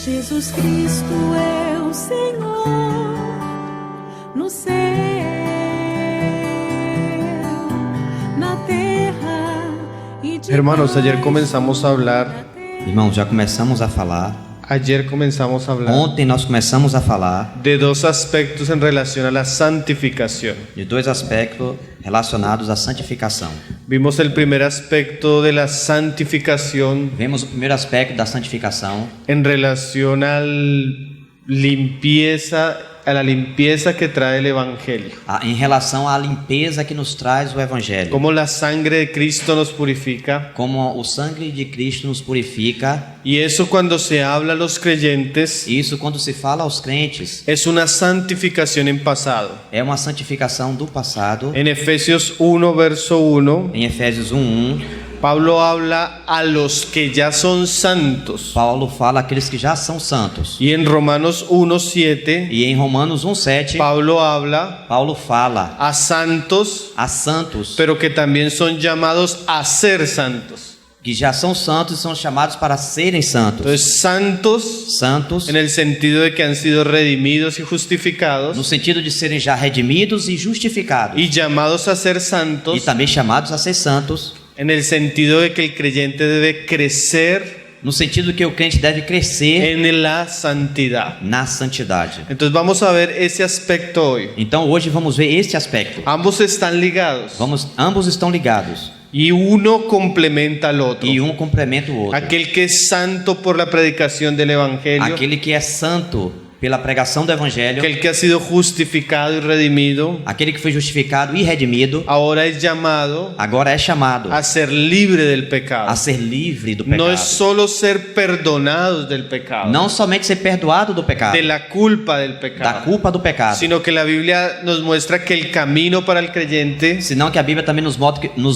Jesus Cristo é o Senhor no céu, na terra e de Hermanos, ayer comenzamos a hablar. Irmãos, já começamos a falar. Ayer comenzamos a hablar Ontem nós começamos a falar de dos aspectos en relación a la santificación. de dois aspectos relacionados à santificação. Vimos el primer aspecto de la santificación Vemos o primeiro aspecto da santificação en relación a la limpieza que trae el Evangelio. em relação à limpeza que nos traz o Evangelho. Cómo la sangre de Cristo nos purifica. Como o sangue de Cristo nos purifica. Y eso, cuando se habla a los creyentes, E isso, quando se fala aos crentes, es una santificación en pasado. é uma santificação do passado. En Efesios 1, verso 1, Em Efésios 1:1, Pablo habla a los que ya son santos. Paulo fala àqueles que já são santos. Y en Romanos 1:7, E em Romanos 1:7, Pablo habla Paulo fala a santos, a santos pero que también son llamados a ser santos. que já são santos e são chamados para serem santos. Entonces, santos Santos en el sentido de que han sido redimidos y no justificados, sentido de serem já redimidos e justificados. y llamados a ser E santos também chamados a ser santos, en el sentido de que el creyente debe crecer no sentido que o crente deve crescer en la santidad. na santidade. Entonces vamos a ver ese aspecto hoy. Então hoje vamos ver este aspecto. Ambos están ligados Ambos estão ligados y uno complementa al otro. e um complementa o outro. Aquel que es santo por la predicación del Evangelio, Aquele que é santo pela pregação do Evangelho, aquel que ha sido justificado y redimido, aquele que foi justificado e redimido, ahora es llamado agora é chamado a ser libre del a pecado. ser livre do No pecado. es solo ser perdonados del pecado, Não somente ser perdoado do pecado, de la culpa del da pecado, culpa do pecado, sino que la Biblia nos muestra que el camino para el creyente senão que a Bíblia também nos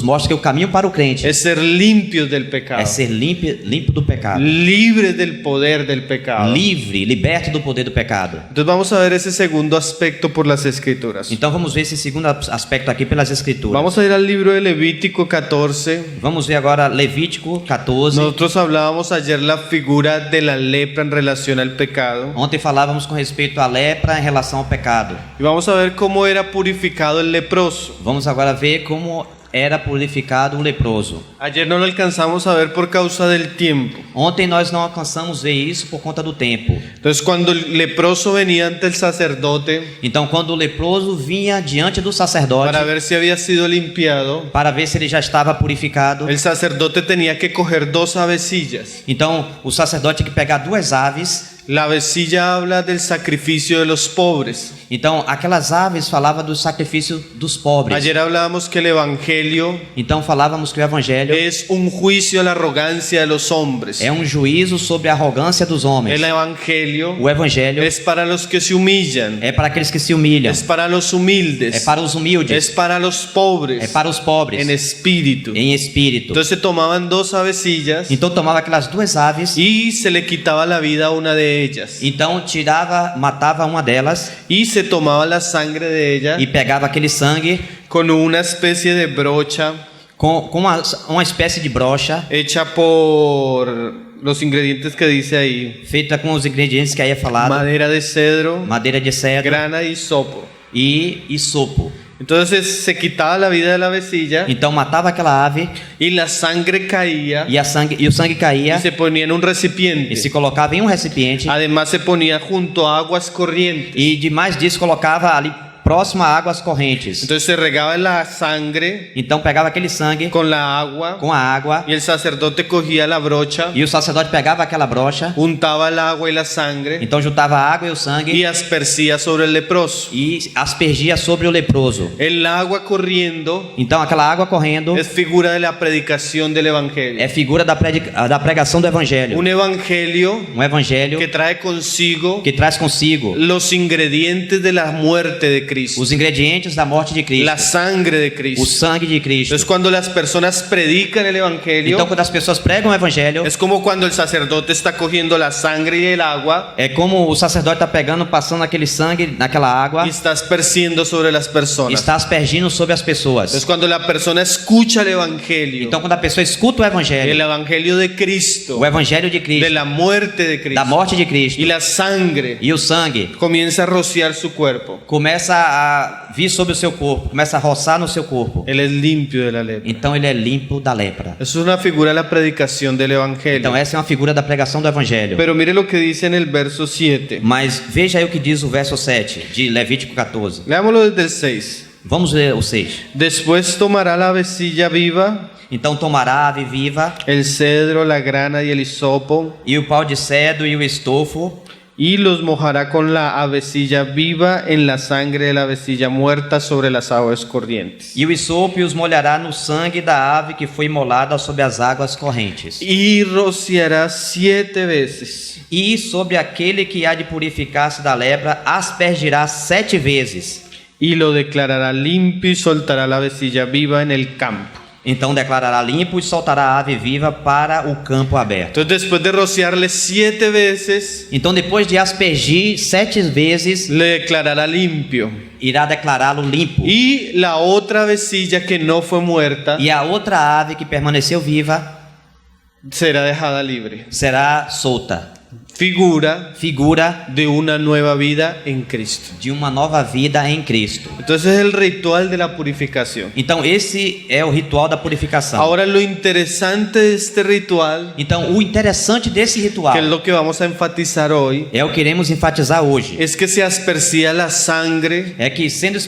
mostra que o caminho para o crente es ser limpios del pecado, é ser limpo do pecado, libres del poder del pecado. livre, liberto do poder do pecado. Entonces vamos a ver ese segundo aspecto por las Escrituras. Então vamos ver esse segundo aspecto aqui pelas Escrituras. Vamos a ir al libro de Levítico 14. Vamos ver agora Levítico 14. Nosotros hablábamos ayer la figura de la lepra en relación al pecado. Ontem falávamos com respeito à lepra em relação ao pecado. Y vamos a ver cómo era purificado el leproso. Vamos agora ver como era purificado o leproso. Ayer no lo alcanzamos a ver por causa del tiempo. Ontem nós não alcançamos ver isso por conta do tempo. Entonces, cuando el leproso venía ante el sacerdote Então, quando o leproso vinha diante do sacerdote para ver si había sido limpiado, para ver se ele já estava purificado, el sacerdote tenía que coger 2 avecillas. então o sacerdote tinha que pegar 2 aves. La avecilla habla del sacrificio de los pobres. Então, aquelas aves falavam do sacrifício dos pobres. Ayer hablábamos que el evangelio Então, falávamos que o evangelho es un juicio a la arrogancia de los hombres. é um juízo sobre a arrogância dos homens. El evangelio O evangelho es para los que se humillan, é para aqueles que se humilham, es para los humildes, é para os humildes, es para los pobres é para os pobres, en espíritu. em espírito. Entonces tomaban 2 avecillas Então tomava aquelas 2 aves, y se le quitaba la vida a una de ellas, então matava uma delas y se tomaba la sangre de ella e pegava aquele sangue con una especie de brocha com uma espécie de brocha hecha por los ingredientes que dice ahí: feita com os ingredientes que aí é falado, madera de cedro, madeira de cedro grana y sopo. e sopo. Entonces se quitaba la vida de la avecilla Então matava aquela ave y la sangre caía e o sangue caía y se ponía en un recipiente. e se colocava em um recipiente Además se ponía junto a aguas corrientes. e demais disso colocava ali próximo a águas correntes. Entonces se regaba la sangre Então pegava aquele sangue con la agua com a água y el sacerdote cogía la brocha, e o sacerdote pegava aquela brocha, untaba el agua y la sangre então juntava a água e o sangue y aspercía sobre el leproso. e aspergia sobre o leproso. El agua corriendo Então aquela água correndo es figura de la predicación del evangelio. é figura da pregação do evangelho. Un evangelio Um evangelho que trae consigo que traz consigo los ingredientes de la muerte de Cristo, os ingredientes da morte de Cristo, la sangre de o Cristo. sangue de Cristo. Entonces cuando las personas predican el Evangelio, Então, quando as pessoas pregam o evangelho, es como cuando el sacerdote está cogiendo la sangre y el agua é como o sacerdote está pegando, passando aquele sangue naquela água y está esparciendo sobre las e personas. está aspergindo sobre as pessoas. Entonces cuando la persona escucha el Evangelio, Então, quando a pessoa escuta o el evangelho, Evangelio de Cristo, o evangelho de de Cristo, la muerte de da Cristo morte de Cristo y la sangre, e o sangue, comienza a rociar su cuerpo. começa a vir sobre o seu corpo, começa a roçar no seu corpo. Él es limpio de la lepra. Então ele é limpo da lepra. Eso es una figura de la predicación del Evangelio. Então essa é uma figura da pregação do evangelho. Pero mire lo que dice en el verso 7. Mas veja aí o que diz o verso 7 de Levítico 14. Leámoslo desde el 6. Vamos ler o 6. Después tomará la avecilla viva, Então tomará a ave viva el cedro, la grana y el hisopo, e o pau de cedro e o estofo, y los mojará con la avecilla viva en la sangre de la avecilla muerta sobre las aguas corrientes. e o hisopo e os molhará no sangue da ave que foi imolada sobre as águas correntes. Y rociará 7 veces. E sobre aquele que há de purificar-se da lepra, aspergirá 7 vezes. Y lo declarará limpio y soltará la avecilla viva en el campo. Então declarará limpo e soltará a ave viva para o campo aberto. Entonces después de rociarle 7 veces, Então depois de aspergir 7 vezes, le declarará limpio. irá declará-lo limpo. Y la otra avecilla que no fue muerta E a outra ave que permaneceu viva será dejada libre. será solta. Figura Figura de una nueva vida en Cristo. de uma nova vida em Cristo. Entonces es el ritual de la purificación. Então esse é o ritual da purificação. Ahora lo interesante de este ritual, Então o interessante desse ritual que es lo que vamos a enfatizar hoy, é o que queremos enfatizar hoje. es que se aspercía la sangre É que sendo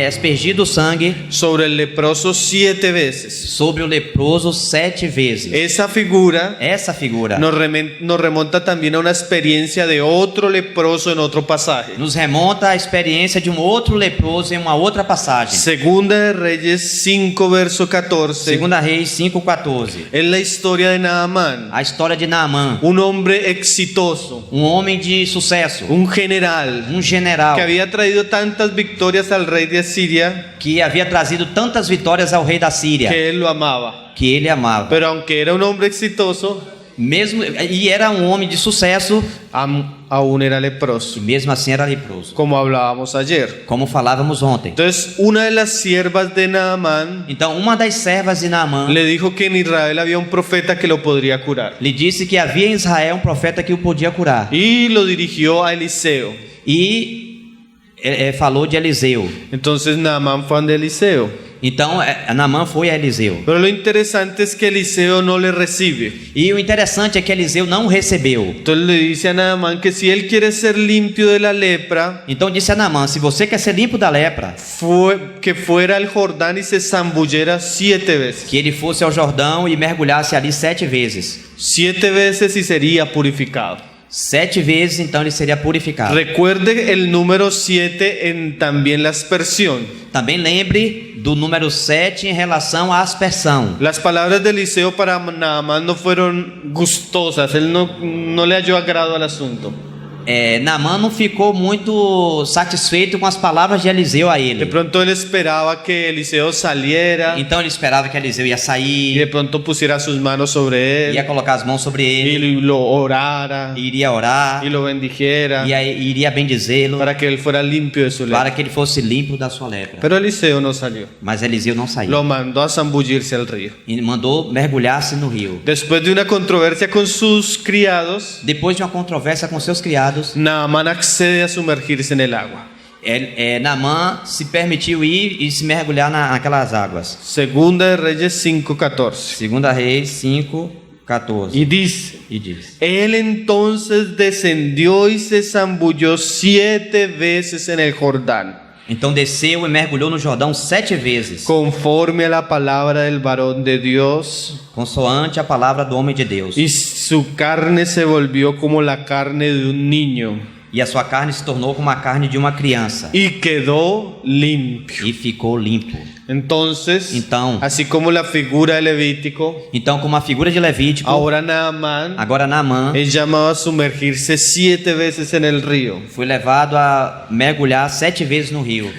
aspergido o sangue sobre el leproso 7 veces. sobre o leproso 7 vezes. Esa figura Essa figura nos remonta también a una experiencia de otro leproso en otro pasaje. nos remonta à experiência de um outro leproso em uma outra passagem. Segunda de Reyes 5, verso 14. Segunda Reis 5:14. Es la historia de Naamán, A história de Naamã, un hombre exitoso, um homem de sucesso, un general um general que había traído tantas victorias al rey de Asiria que havia trazido tantas vitórias ao rei da Síria, que él lo amaba. que ele amava. Pero aunque era un hombre exitoso, Mesmo e era um homem de sucesso, aún era leproso, e mesmo assim era leproso, como hablábamos ayer. como falávamos ontem. Entonces, una de las siervas de Naamán Então, uma das servas de Naamã le dijo que en Israel había un profeta que lo podría curar. lhe disse que havia em Israel um profeta que o podia curar. Y lo dirigió a Eliseo. E falou de Eliseu. Entonces Naamán fue de Eliseo. Então, Naamã foi a Eliseu. Pero lo interesante es que Eliseo no le recibe. E o interessante é que Eliseu não o recebeu. Entonces le dice a Naamán que si él quiere ser limpio de la lepra, Então disse a Naamã: se você quer ser limpo da lepra, que fuera al Jordán y se zambullera 7 veces. que ele fosse ao Jordão e mergulhasse ali 7 vezes. 7 veces y sería purificado. 7 vezes, então ele seria purificado. Recuerde el número 7 en también la aspersión. Também lembre do número 7 em relação à aspersão. Las palabras de Eliseo para Naamán no fueron gustosas, él no le halló agrado al asunto. Naamã não ficou muito satisfeito com as palavras de Eliseu a De ele. pronto él esperaba que Eliseo saliera Então ele esperava que Eliseu ia y de sair, pronto pusiera sus manos sobre ia él colocar as mãos sobre ele, y lo orara iria orar, y lo bendijera e aí iria bendizê-lo para que él fuera limpio de su para lepra. que ele fosse limpo da sua lepra. Pero Eliseo no salió, Mas Eliseu não saiu. lo mandó a zambullirse al río. E mandou mergulhar-se no rio. Después de una controversia con sus criados, Depois de uma controvérsia com seus criados, Naamán accede a sumergirse en el agua. Naamã se permitiu ir e se mergulhar naquelas águas. Segunda de Reyes 5:14. Segunda Reis 5:14. Y dice: E diz: él entonces descendió y se zambulló 7 veces en el Jordán, Então desceu e mergulhou no Jordão 7 vezes, conforme a la palabra del varón de Dios, consoante a palavra do homem de Deus. y su carne se volvió como la carne de un niño, E a sua carne se tornou como a carne de uma criança, y quedó limpio. e ficou limpo. Entonces, Então. así como la figura de Levítico, Então, como a figura de Levítico, ahora Naamán agora Naamã es llamado a sumergirse 7 veces en el río. foi levado a mergulhar 7 vezes no rio.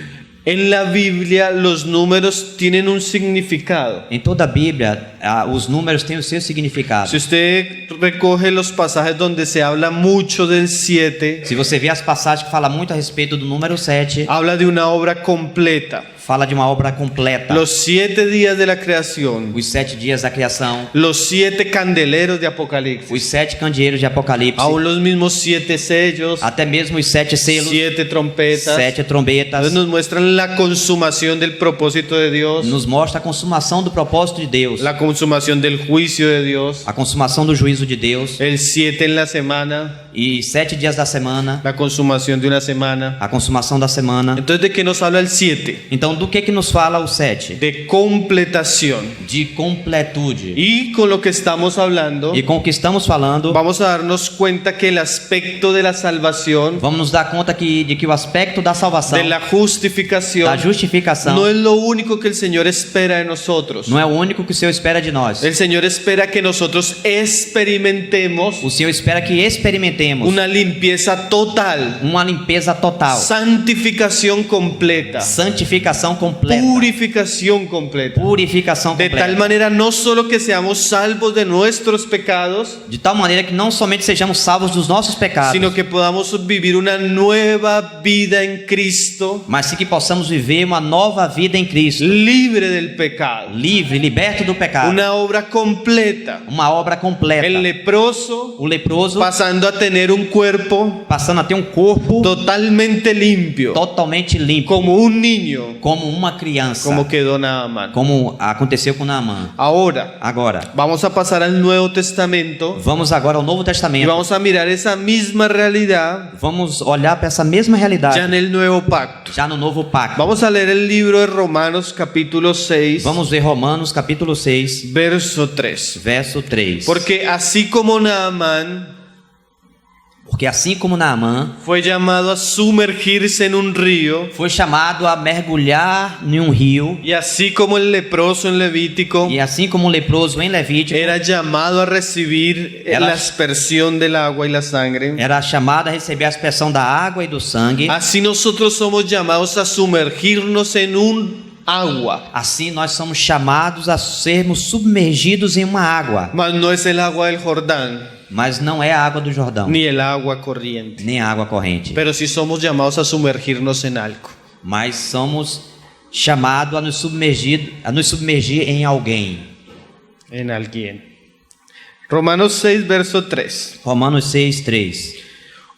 En la Biblia los números tienen un significado. Em toda a Bíblia, os números têm o seu significado. Si usted recoge los pasajes donde se habla mucho del 7, Se você vê as passagens que falam muito a respeito do número 7, habla de una obra completa. fala de uma obra completa. Los 7 días de la creación, Os 7 dias da criação, los 7 candeleros de Apocalipsis, os 7 candeeiros de Apocalipse, aún los mismos 7 sellos, até mesmo os 7 selos, 7 trompetas. 7 trombetas, Entonces nos muestran la consumación del propósito de Dios, nos mostra a consumação do propósito de Deus, la consumación del juicio de Dios, a consumação do juízo de Deus, el 7 en la semana, e 7 dias da semana, la consumación de una semana. a consumação da semana. Entonces, ¿de qué nos habla el 7? Então, do que nos fala o 7? De completación. De completude. Y con lo que estamos hablando, E com o que estamos falando, vamos a darnos cuenta que el aspecto de la salvación, vamos nos dar conta de que o aspecto da salvação, de la justificación, da justificação, no es lo único que el Señor espera de nosotros. não é o único que o Senhor espera de nós. El Señor espera que nosotros experimentemos O Senhor espera que experimentemos una limpieza total, uma limpeza total, santificación completa, santificação completa, purificación completa. purificação De tal completa. manera no solo que seamos salvos de nuestros pecados, De tal maneira que não somente sejamos salvos dos nossos pecados, sino que podamos vivir una nueva vida en Cristo, mas sim que possamos viver uma nova vida em Cristo, libre del pecado. livre, liberto do pecado. Una obra completa. Uma obra completa. El leproso O leproso pasando a tener un cuerpo passando a ter um corpo totalmente limpio, totalmente limpo, como un niño, como uma criança, como quedó Naamán. como aconteceu com Naamã. Ahora, Agora, vamos a pasar al Nuevo Testamento vamos agora ao Novo y Testamento. vamos a mirar esa misma realidad Vamos olhar para essa mesma realidade ya en el Nuevo Pacto. já no Novo Pacto. Vamos a leer el libro de Romanos capítulo 6, Vamos ver Romanos capítulo 6, verso 3. verso 3. Porque así como Naamán Porque assim como Naamã fue llamado a sumergirse en un río, foi chamado a mergulhar em um rio, y así como el leproso en Levítico e assim como o leproso em Levítico era llamado a recibir la aspersión del agua y la sangre, era chamado a receber a aspersão da água e do sangue, así nosotros somos llamados a sumergirnos en un agua. assim nós somos chamados a sermos submergidos em uma água, Mas no es el agua del Jordán, mas não é a água do Jordão, ni el agua corriente, nem a água corrente, pero sí somos llamados a sumergirnos en algo. mas somos chamados a nos submergir em alguém. En alguien. Romanos 6, verso 3. Romanos 6, 3.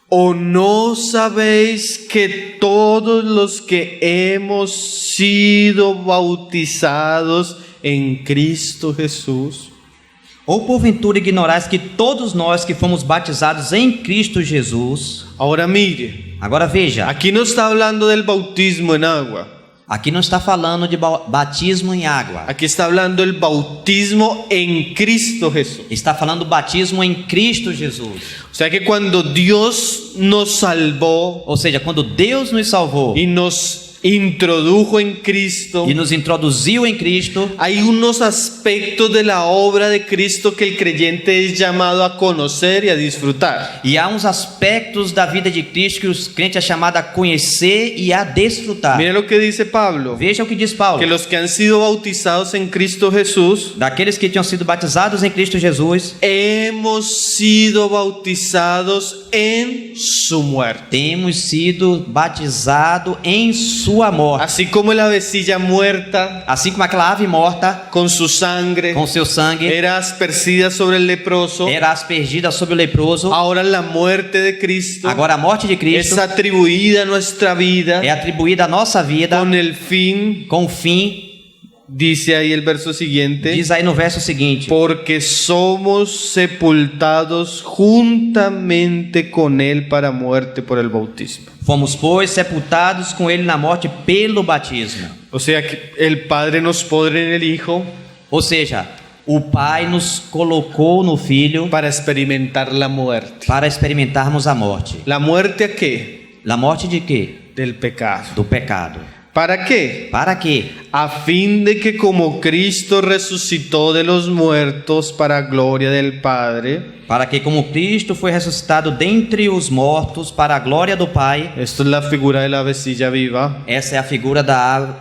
¿O no sabéis que todos los que hemos sido bautizados en Cristo Jesús, Ou porventura ignorais que todos nós que fomos batizados em Cristo Jesus. ahora mire, Agora veja, aquí no está hablando del bautismo en agua, aqui não está falando de batismo em água, aquí está hablando del bautismo en Cristo Jesús. está falando do batismo em Cristo Jesus. O sea que cuando Dios nos salvó Ou seja, quando Deus nos salvou y nos introdujo en Cristo, e nos introduziu em Cristo, hay unos aspectos de la obra de Cristo que el creyente es llamado a conocer y a disfrutar. e há uns aspectos da vida de Cristo que os crentes é chamado a conhecer e a desfrutar. Mire lo que dice Pablo, Veja o que diz Paulo. que los que han sido bautizados en Cristo Jesús, Daqueles que tinham sido batizados em Cristo Jesus, hemos sido bautizados en su muerte. temos sido batizados em sua morte. Así como la avecilla muerta Assim como aquela ave morta, con su sangre com seu sangue, era aspercida sobre el leproso, era aspergida sobre o leproso, ahora la muerte de Cristo agora a morte de es Cristo atribuida a nuestra vida é atribuída à nossa vida con el fin, com o fim, dice ahí el verso siguiente, diz aí no verso seguinte, porque somos sepultados juntamente con él para muerte por el bautismo. fomos, pois, sepultados com ele na morte pelo batismo. O sea que el Padre nos pone en el Hijo Ou seja, o Pai nos colocou no Filho para experimentar la muerte. para experimentarmos a morte. ¿La muerte a quê? A morte de quê? Del pecado. Do pecado. ¿Para qué? Para quê? A fin de que como Cristo resucitó de los muertos para gloria del Padre. Para que, como Cristo foi ressuscitado dentre os mortos para a glória do Pai, Esto es la figura de la avecilla viva. essa é a figura da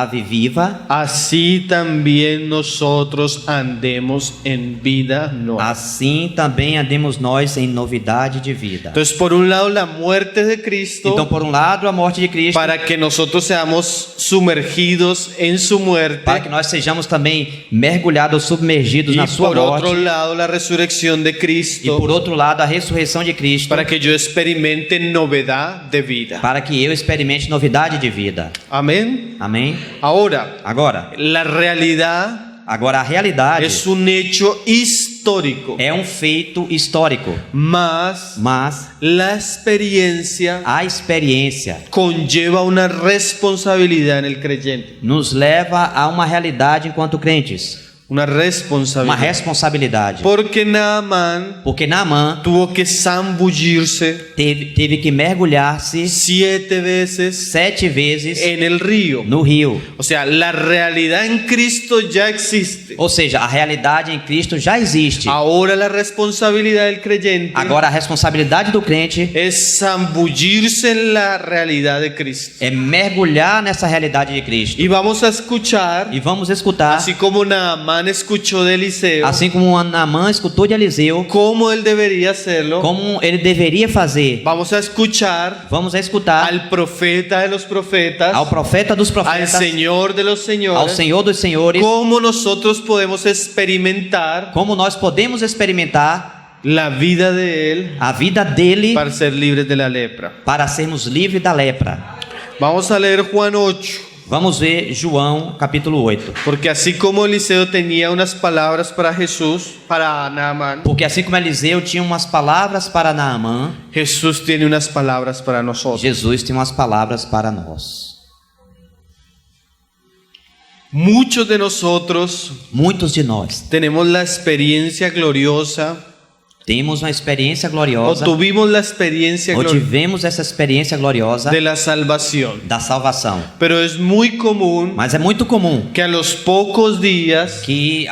ave viva, Así también nosotros andemos en vida nueva. assim também andemos nós em novidade de vida. Entonces, por un lado, la muerte de Cristo, Então, por um lado, a morte de Cristo, para que nosotros seamos sumergidos en su muerte. para que nós sejamos também mergulhados, submergidos Y na sua por otro morte, lado, la resurrección de e Cristo, por outro lado, a ressurreição de Cristo, para que yo experimente novedad de vida. para que eu experimente novidade de vida. Amén. Amém? Ahora, Agora, la realidad a realidade es un hecho histórico, é um feito histórico, mas mas la experiencia a experiência conlleva una responsabilidad en el creyente. nos leva a uma realidade enquanto crentes, Una uma responsabilidad. responsabilidade. Porque Naamán Porque Naamã tuvo que zambullirse teve que mergulhar-se 7 veces 7 vezes en el río. no rio. O sea, la realidad en Cristo ya existe. Ou seja, a realidade em Cristo já existe. Ahora la responsabilidad del creyente Agora a responsabilidade do crente es zambullirse en la realidad de Cristo. é mergulhar nessa realidade de Cristo. Y vamos a escuchar, E vamos escutar, así como Naamán escuchó de Eliseo, assim como Naamã escutou de Eliseu, cómo él debería hacerlo. como ele deveria fazer. Vamos a escuchar Vamos a escutar al profeta de los profetas, ao profeta dos al profetas, Señor de los ao señores, Senhor dos senhores, cómo nosotros podemos experimentar como nós podemos experimentar la vida de Él a vida dele para ser libres de la lepra. para sermos livres da lepra. Vamos a leer Juan 8, Vamos ver João capítulo 8. porque así como Eliseo tenía unas palabras para Jesús, para Naamán, Porque assim como Eliseu tinha umas palavras para Naamã, Jesús tiene unas palabras para nosotros. Jesus tem umas palavras para nós. Muchos de nosotros Muitos de nós tenemos la experiencia gloriosa, temos uma experiência o gloriosa, tuvimos la experiencia ou gloriosa tivemos essa experiência gloriosa de la salvación. da salvação. Pero es muy común Mas é muito comum que a los pocos días, que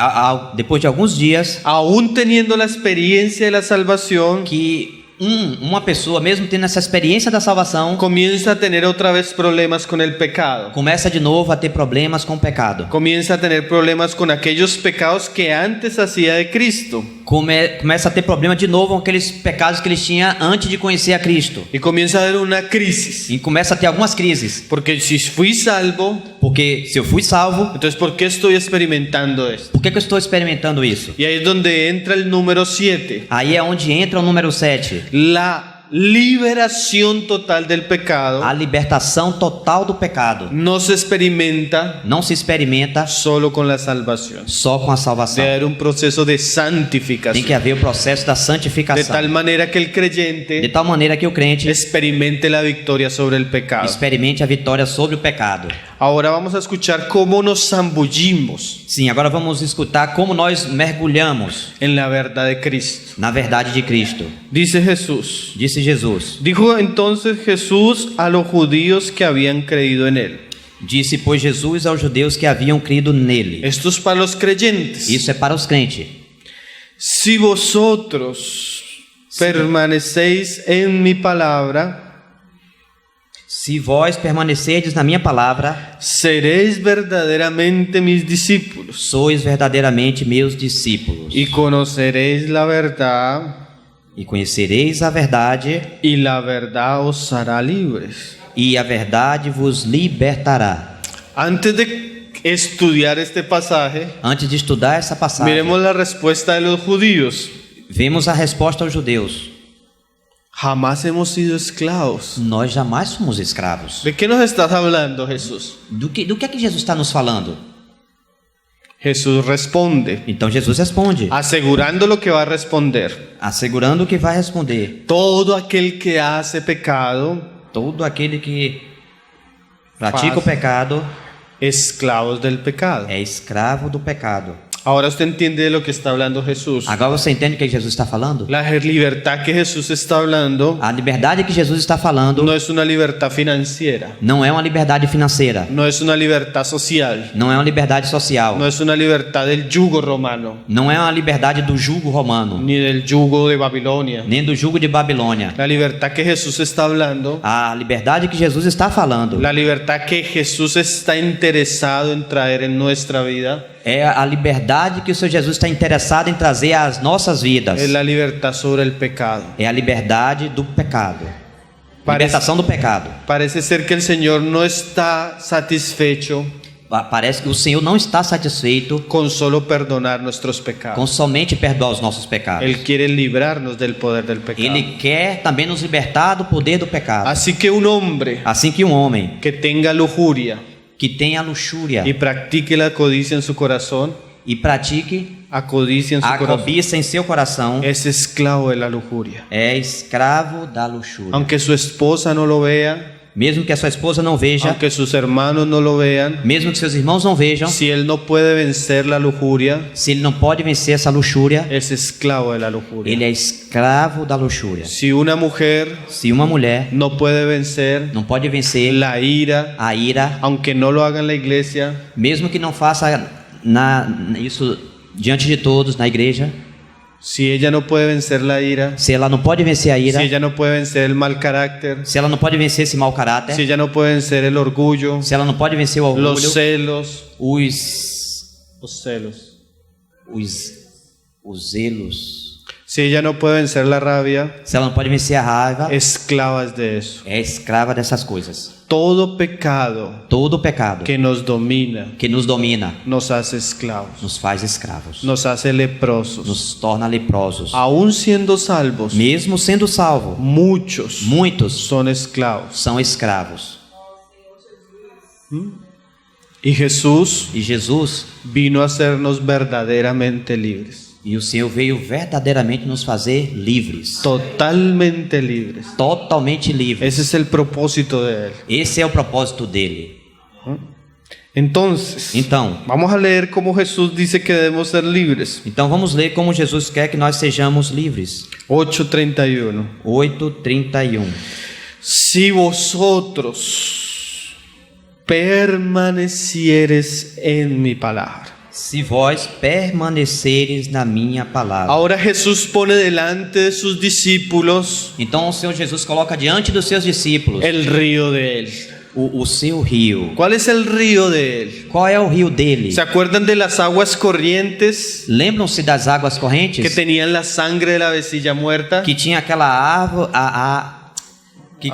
depois de alguns dias, aún teniendo la experiencia de la salvación, que uma pessoa, mesmo tendo essa experiência da salvação, comienza a tener otra vez problemas con el pecado. começa de novo a ter problemas com o pecado. Comienza a tener problemas con aquellos pecados que antes hacía de Cristo. Começa a ter problema de novo com aqueles pecados que eles tinham antes de conhecer a Cristo. Y comienza a haber una crisis. E começa a ter algumas crises. Porque si fui salvo, Porque se eu fui salvo, entonces ¿por qué estoy experimentando esto? por que eu estou experimentando isso? Y ahí es donde entra el número 7. Aí é onde entra o número 7. La liberación total del pecado A libertação total do pecado. no se experimenta Não se experimenta solo con la salvación. só com a salvação. Debe haber un proceso de Tem santificación. que haver o processo da De santificação. tal manera que el De creyente tal maneira que o crente experimente la victoria sobre el pecado. experimente a vitória sobre o pecado. Ahora vamos a escuchar cómo nos zambullimos Sim, agora vamos escutar como nós mergulhamos en la verdad de Cristo. na verdade de Cristo. Dice Jesús. Disse Jesus. Dijo entonces Jesús a los judíos que habían creído en él. Disse, pois, Jesus aos judeus que haviam crido nele. Esto es para los creyentes. Isso é para os crentes. Si vosotros permanecéis en mi palabra, Se vós permanecerdes na minha palavra, seréis verdaderamente mis discípulos sois verdadeiramente meus discípulos. y conoceréis la verdad E conhecereis a verdade, y la verdad os hará libres. e a verdade vos libertará. Antes de estudiar este pasaje, Antes de estudar essa passagem, miremos la respuesta de los judíos. vemos a resposta aos judeus. Jamás hemos sido esclavos. Nós jamais somos escravos. ¿De qué nos estás hablando, Jesús? Do que é que Jesus está nos falando? Jesús responde, Então Jesus responde, asegurando lo que va a responder. assegurando que vai responder. Todo aquel que hace pecado, Todo aquele que pratica o Faz. pecado esclavos del pecado. é escravo do pecado. Ahora usted entiende de lo que está hablando Jesús. Agora você entende o que Jesus está falando? La libertad que Jesús está hablando A liberdade que Jesus está falando no es una libertad financiera, não é uma liberdade financeira, no es una libertad social, não é uma liberdade social, no es una libertad del yugo romano, não é uma liberdade do jugo romano, ni del yugo de Babilonia. nem do jugo de Babilônia. La libertad que Jesús está hablando, A liberdade que Jesus está falando la libertad que Jesús está interesado en traer en nuestra vida, é a liberdade que o Senhor Jesus está interessado em trazer às nossas vidas. es la libertad sobre el pecado. É a liberdade do pecado. Libertação do pecado. Parece ser que el Señor no está satisfecho Parece que o Senhor não está satisfeito con solo perdonar nuestros pecados. com somente perdoar os nossos pecados. Él quiere librarnos del poder del pecado. Ele quer também nos libertar do poder do pecado. Así que un hombre Assim que um homem que tenga lujuria que tenha luxúria y practique la codicia en su corazón, e pratique a codicia en su a corazón, cobiça em seu coração es esclavo de la lujuria. é escravo da luxúria. Aunque su esposa no lo vea, Mesmo que a sua esposa não veja, aunque sus hermanos no lo vean, mesmo que seus irmãos não vejam, si él no puede vencer la lujuria, se ele não pode vencer essa luxúria, es esclavo de la lujuria. ele é escravo da luxúria. Si una mujer Se uma mulher no puede vencer não pode vencer la ira, a ira, aunque no lo haga en la iglesia, mesmo que não faça isso diante de todos na igreja, si ella no puede vencer la ira, se ela não pode vencer a ira, si ella no puede vencer el mal carácter, se ela não pode vencer esse mau caráter, si ella no puede vencer el orgullo, se ela não pode vencer o orgulho, los celos, os zelos, si ella no puede vencer la rabia, se ela não pode vencer a raiva, esclavas de eso. é escrava dessas coisas. Todo pecado Todo pecado que nos domina que nos domina nos hace esclavos, nos faz escravos, nos hace leprosos. nos torna leprosos. Aún siendo salvos, Mesmo sendo salvo, muchos muitos son esclavos. são escravos. Y Jesús E Jesus vino a hacernos verdaderamente libres, e o Senhor veio verdadeiramente nos fazer livres, totalmente libres. totalmente livres. Ese es el propósito de Él. Esse é o propósito dele. Entonces, Então vamos a leer cómo Jesús dice que debemos ser libres. vamos ler como Jesus quer que nós sejamos livres. 8:31. 8:31. Si vosotros permanecieres en mi palabra. Se vós permaneceres na minha palavra. Ahora Jesús pone delante de sus discípulos Então o Senhor Jesus coloca diante dos seus discípulos el río de Él. o seu rio. ¿Cuál es el río de Él? Qual é o rio dele? ¿Se acuerdan de las aguas corrientes Lembram-se das águas que correntes tenían la sangre de la vecilla muerta? que tinha aquela árvore que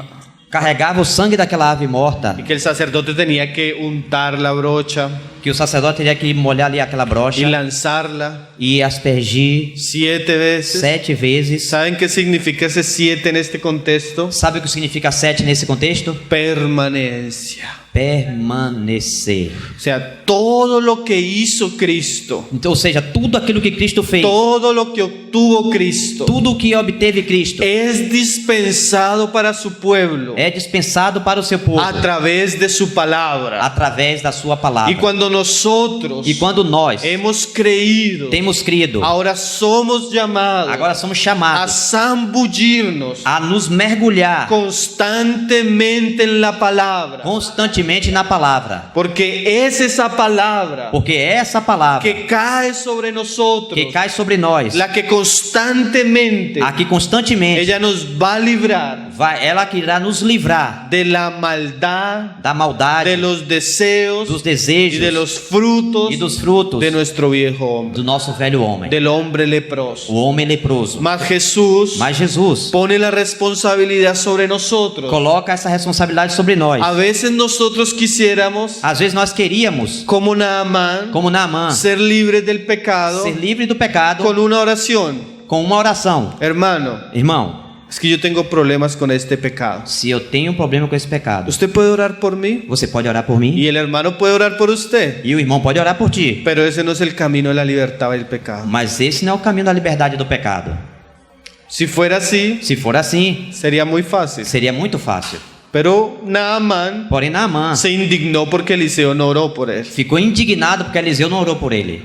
carregava o sangue daquela ave morta, Y que el sacerdote tenía que untar la brocha que o sacerdote teria que molhar ali aquela y brocha lanzarla e aspergir 7 veces. 7 vezes. ¿Saben qué significa ese 7 en este contexto? Sabe o que significa 7 nesse contexto? Permanencia. Permanecer. O sea, todo lo que hizo Cristo, Então, ou seja, tudo aquilo que Cristo fez, todo lo que obtuvo Cristo, tudo o que obteve Cristo es dispensado para su pueblo é dispensado para o seu povo a través de su palabra. através da sua palavra. Y cuando nosotros E quando nós hemos creído, temos crido, ahora somos llamados agora somos a chamados zambullirnos a nos mergulhar constantemente en la palabra, constantemente na palavra, porque es esa palabra porque é essa palavra que cae sobre nosotros, que cai sobre nós, la que constantemente a que constantemente ella nos va a librar ela que irá nos livrar de la maldad, da maldade, de los deseos dos y desejos de los frutos e dos frutos de nuestro viejo hombre, do nosso velho homem, del hombre leproso. o homem leproso. Mas Jesús Mas Jesus pone la responsabilidad sobre nosotros. coloca essa responsabilidade sobre nós. A veces nosotros quisiéramos, Às vezes nós queríamos, como Naamán, como Naamã, ser libres del pecado ser livre do pecado con una oración. com uma oração. Hermano, Irmão, es que yo tengo problemas con este pecado. se eu tenho um problema com esse pecado, Usted puede orar por mí você pode orar por mim y el hermano puede orar por usted, e o irmão pode orar por ti. pero ese no es el camino de la libertad del pecado. Mas esse não é o caminho da liberdade do pecado. Si fuera así, Se for assim, sería muy fácil. seria muito fácil. Pero Naamán Porém, Naamã se indignó porque Eliseo no oró por él. ficou indignado porque Eliseu não orou por ele.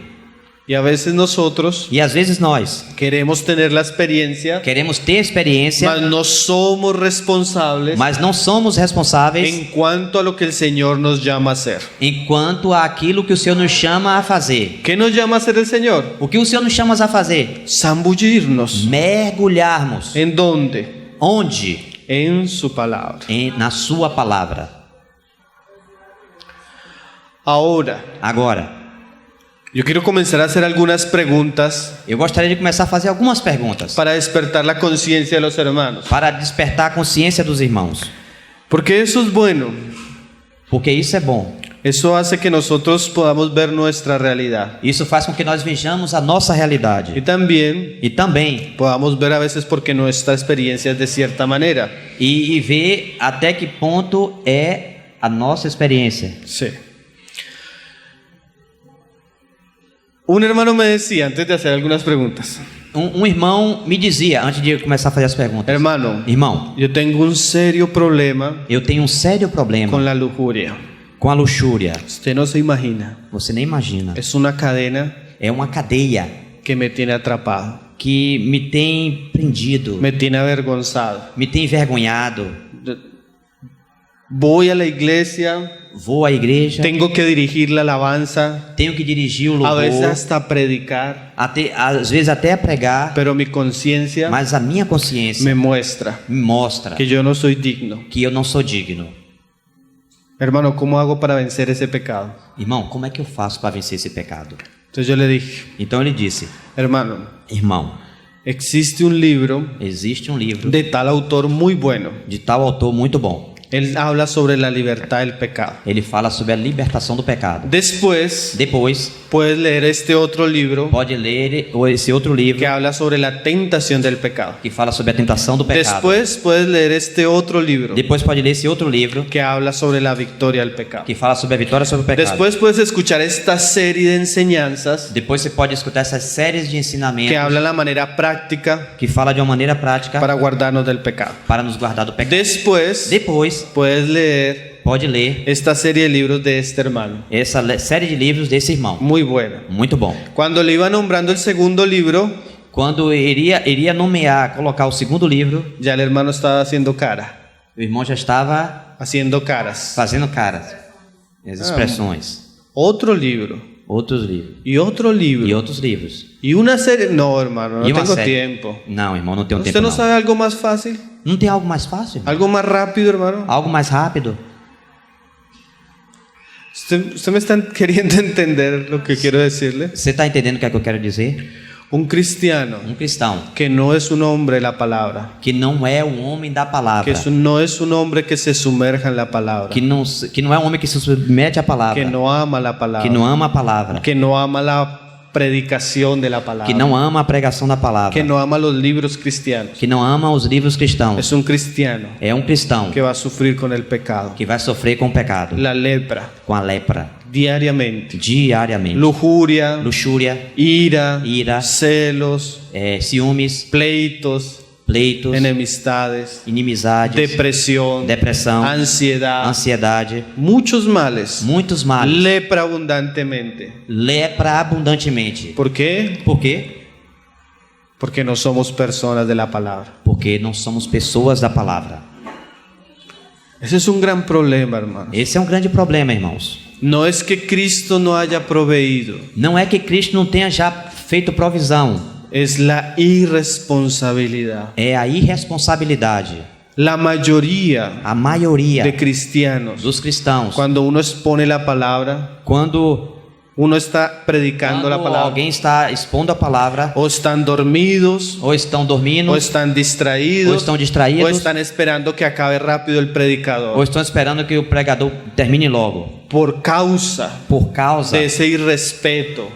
Y a veces nosotros E às vezes nós queremos tener la experiencia, queremos ter experiência, mas no somos responsables mas não somos responsáveis en cuanto a lo que el Señor nos llama a hacer. enquanto aquilo que o Senhor nos chama a fazer. ¿Qué nos llama a hacer el Señor? O que o Senhor nos chama a fazer? Zambullirnos. Mergulharmos. ¿En dónde? Onde? En su palabra. Na sua palavra. Ahora, Agora, yo quiero comenzar a hacer algunas preguntas eu gostaria de começar a fazer algumas perguntas para despertar la conciencia de los hermanos. para despertar a consciência dos irmãos. Porque eso es bueno. Porque isso é bom. Eso hace que nosotros podamos ver nuestra realidad. Isso faz com que nós vejamos a nossa Y realidade. también E também podamos ver a veces porque nuestra experiencia es de cierta manera. e ver até que ponto é a nossa experiência. Sí. Un hermano me decía, antes de hacer algunas preguntas, Um irmão me dizia, antes de começar a fazer as perguntas: hermano, irmão, yo tengo un serio problema eu tenho um sério problema con la lujuria. com a luxúria. Usted no se imagina. Você nem imagina. Es una cadena É uma cadeia que me tiene atrapado, que me tem prendido, me tiene avergonzado. me tem envergonhado. Voy a la iglesia, Vou à igreja, tengo que dirigir la alabanza, tenho que dirigir o a veces louvor, hasta predicar, às vezes até a pregar, pero mi conciencia mas a minha consciência me muestra me mostra que yo no soy digno. que eu não sou digno. Hermano, ¿cómo hago para vencer ese pecado? Irmão, como é que eu faço para vencer esse pecado? Entonces yo le dije, Então ele disse: hermano, irmão, existe un libro existe um livro de tal autor muy bueno. de tal autor muito bom. Él habla sobre la libertad del pecado. Ele fala sobre a libertação do pecado. Después Depois, puedes leer este otro libro pode ler esse outro livro que habla sobre la tentación del pecado. que fala sobre a tentação do pecado. Después puedes leer este otro libro Depois pode ler esse outro livro que habla sobre la victoria del pecado. que fala sobre a vitória sobre o pecado. Después puedes escuchar esta serie de enseñanzas Depois você pode escutar essas séries de ensinamentos que hablan la manera práctica que fala de uma maneira prática para guardarnos del pecado. para nos guardar do pecado. Después Depois, puedes leer pode ler esta serie de libros de este hermano. essa série de livros desse irmão. Muy buena. Muito bom. Cuando le iba nombrando el segundo libro, Quando iria nomear, colocar o segundo livro, ya el hermano estaba haciendo cara, o irmão já estava haciendo caras. fazendo caras, as expressões. Otro libro Outros livros. y otro E libro outros livros. y una serie. No, hermano, no E uma tengo série. tiempo. Não, irmão, não tem um ¿Usted tempo no não. sabe algo más fácil? Não tem algo mais fácil? Irmão? ¿Algo más rápido, hermano? Algo mais rápido? ¿Usted me está queriendo entender lo que quiero decirle? Você está entendendo o que é que eu quero dizer? Un cristiano Um cristão que no es un hombre de la palabra, que não é um homem da palavra, no es un hombre que se sumerja en la palabra, que não é um homem que se submete à palavra, que no ama la palabra, que não ama a palavra, que no ama la predicación de la palabra, que não ama a pregação da palavra, que no ama los libros cristianos. que não ama os livros cristãos. Es un cristiano É um cristão que va a sufrir con el pecado, que vai sofrer com o pecado, la lepra, com a lepra, diariamente, diariamente. lujuria, Luxúria, ira, ira, celos, ciúmes, pleitos, pleitos, enemistades, inimizades, depresión, depressão, ansiedad, ansiedade, muchos males, muitos males, lepra abundantemente. lepra abundantemente. ¿Por qué? Por quê? Porque no somos personas de la palabra. Porque não somos pessoas da palavra. Ese es un gran problema, hermano. Esse é um grande problema, irmãos. No es que Cristo no haya proveído, Não é que Cristo não tenha já feito provisão, es la irresponsabilidad. é a irresponsabilidade. La mayoría A maioria de cristianos, dos cristãos, cuando uno expone la palabra, quando uno está predicando la palabra, alguém está expondo a palavra, o están dormidos, ou estão dormindo, o están distraídos, ou estão distraídos, o están esperando que acabe rápido el predicador. ou estão esperando que o pregador termine logo. Por causa Por causa de ese irrespeto,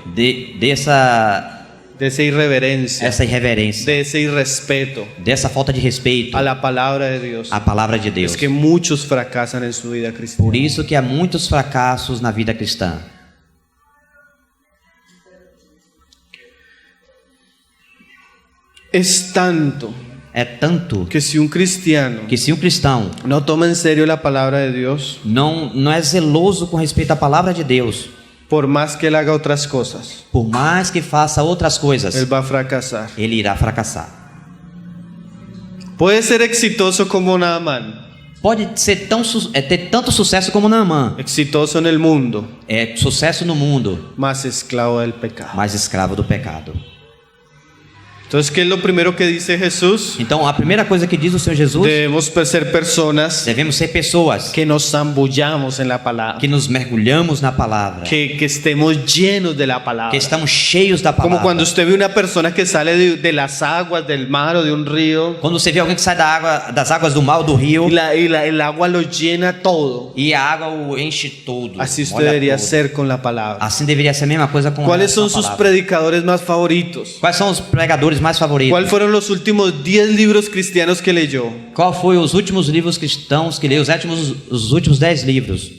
dessa de esa irreverencia, essa irreverência, de ese irrespeto dessa falta de respeito a la palabra de Dios, à palavra de Deus. es que muchos fracasan en su vida cristiana. Por isso que há muitos fracassos na vida cristã. Es tanto É tanto que si un cristiano que se um cristão no toma en serio la palabra de Dios, não é zeloso com respeito à palavra de Deus, por más que él haga otras cosas, por mais que faça outras coisas, él va a fracasar. ele irá fracassar. Puede ser exitoso como Naamán, Pode ser ter tanto sucesso como Naamã. exitoso en el mundo, É sucesso no mundo, más esclavo del pecado. mas escravo do pecado. Entonces, ¿qué es lo primero que dice Jesús? Então, a primeira coisa que diz o Senhor Jesus, Debemos ser personas devemos ser pessoas que nos zambullamos en la palabra, que nos mergulhamos na palavra, que estemos llenos de la que palabra. estamos cheios da Como palavra. cuando usted ve una persona que sale de las aguas del mar o de un río Quando você vê alguém que sai das águas do mar ou do rio, el agua lo llena todo. e a água o enche todo. Así usted molha debería todo. ser con la palabra. Assim deveria ser a mesma coisa com ¿Cuáles relação son à sus palavra. predicadores más favoritos? Quais são os pregadores mais favoritos? ¿Cuáles fueron los últimos 10 libros cristianos que leyó? Qual foi os últimos livros cristãos que leu? Os últimos 10 livros.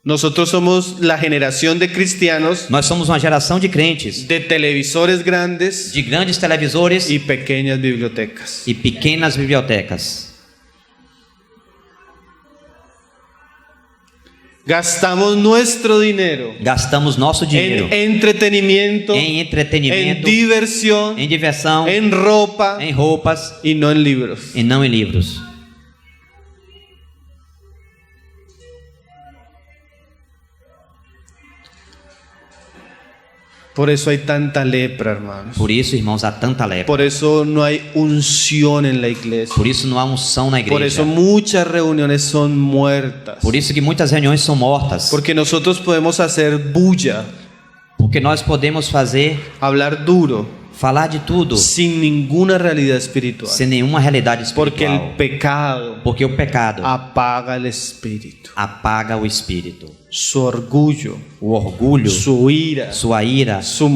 Nosotros somos la generación de cristianos, Nós somos uma geração de crentes, de televisores grandes de grandes televisores y pequeñas bibliotecas. e pequenas bibliotecas. Gastamos nuestro dinero Gastamos nosso dinheiro en entretenimiento, em en entretenimento, diversión, em diversão, en ropa em roupas y no en libros. e não em livros. Por eso hay tanta lepra, hermanos. Por isso, irmãos, há tanta lepra. Por eso no hay unción en la iglesia. Por isso não há unção na Por igreja. eso muchas reuniones son muertas. Por isso que muitas reuniões são mortas. Porque nosotros podemos hacer bulla, Porque nós podemos hablar duro, falar de tudo sin ninguna realidad espiritual. sem nenhuma realidade Porque espiritual. el pecado Porque o pecado apaga el espíritu. apaga o espírito. Su orgullo, O orgulho, su ira, sua ira, su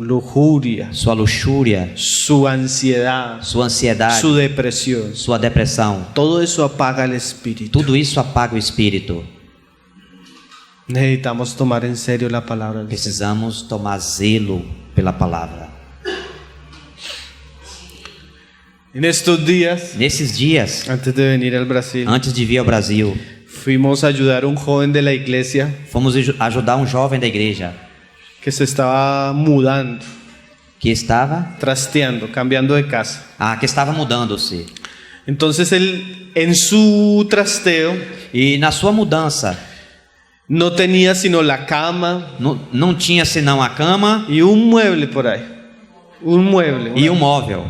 lujuria, sua luxúria, su ansiedad, sua ansiedade, su depresión. sua depressão. Todo eso apaga el espíritu. Tudo isso apaga o espírito. Necesitamos tomar en serio la palabra de Dios. Precisamos tomar zelo pela palavra. En estos días, Nesses dias, antes de venir al Brasil, antes de vir ao Brasil, fuimos a ayudar a un joven de la iglesia fomos ajudar um jovem da igreja que se estaba mudando, que estava cambiando de casa. que estava mudando-se. Entonces él, en su trasteo, E na sua mudança, no tenía sino la cama não tinha senão a cama y un mueble por ahí. Un mueble. e um móvel.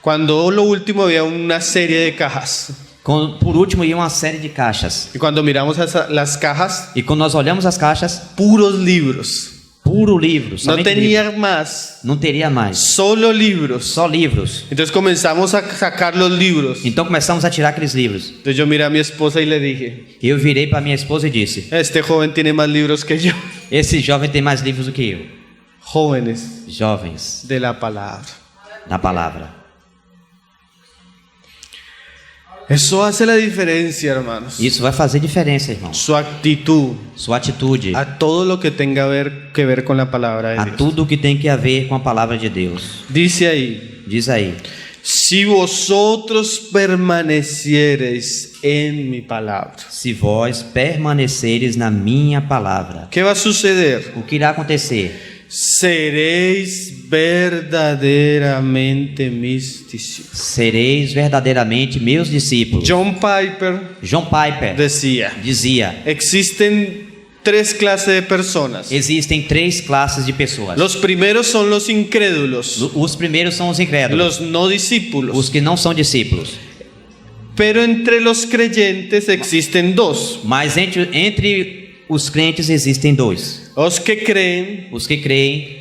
Cuando lo último había una serie de cajas. Por último, ia uma série de caixas. Y cuando miramos las cajas, E quando nós olhamos as caixas, puros libros. puro livro. No Somente tenía livro. más, Não teria mais. solo libros. Só livros. Entonces comenzamos a sacar los libros. Então começamos a tirar aqueles livros. Entonces yo miré a mi esposa y le dije, E eu virei para minha esposa e disse: este joven tiene más libros que yo. esse jovem tem mais livros do que eu. Jóvenes Jovens de la palabra. na palavra. Eso hace la diferencia, hermanos. Isso vai fazer diferença, irmão. Su actitud Sua atitude a todo lo que tenga que ver con la palabra de a Dios. tudo que tem que ver com a palavra de Deus. Dice ahí, Diz aí: si vosotros permaneciereis en mi palabra. se vós permaneceres na minha palavra, ¿Qué va a suceder? o que irá acontecer? Seréis verdaderamente mis discípulos. Sereis verdadeiramente meus discípulos. John Piper John Piper decía, dizia: existen tres clases de personas. existem 3 classes de pessoas. Los primeros son los incrédulos, Os primeiros são os incrédulos, los no discípulos. os que não são discípulos. Pero entre los creyentes existen dos. Mas entre os crentes existem 2: Los que creen os que creem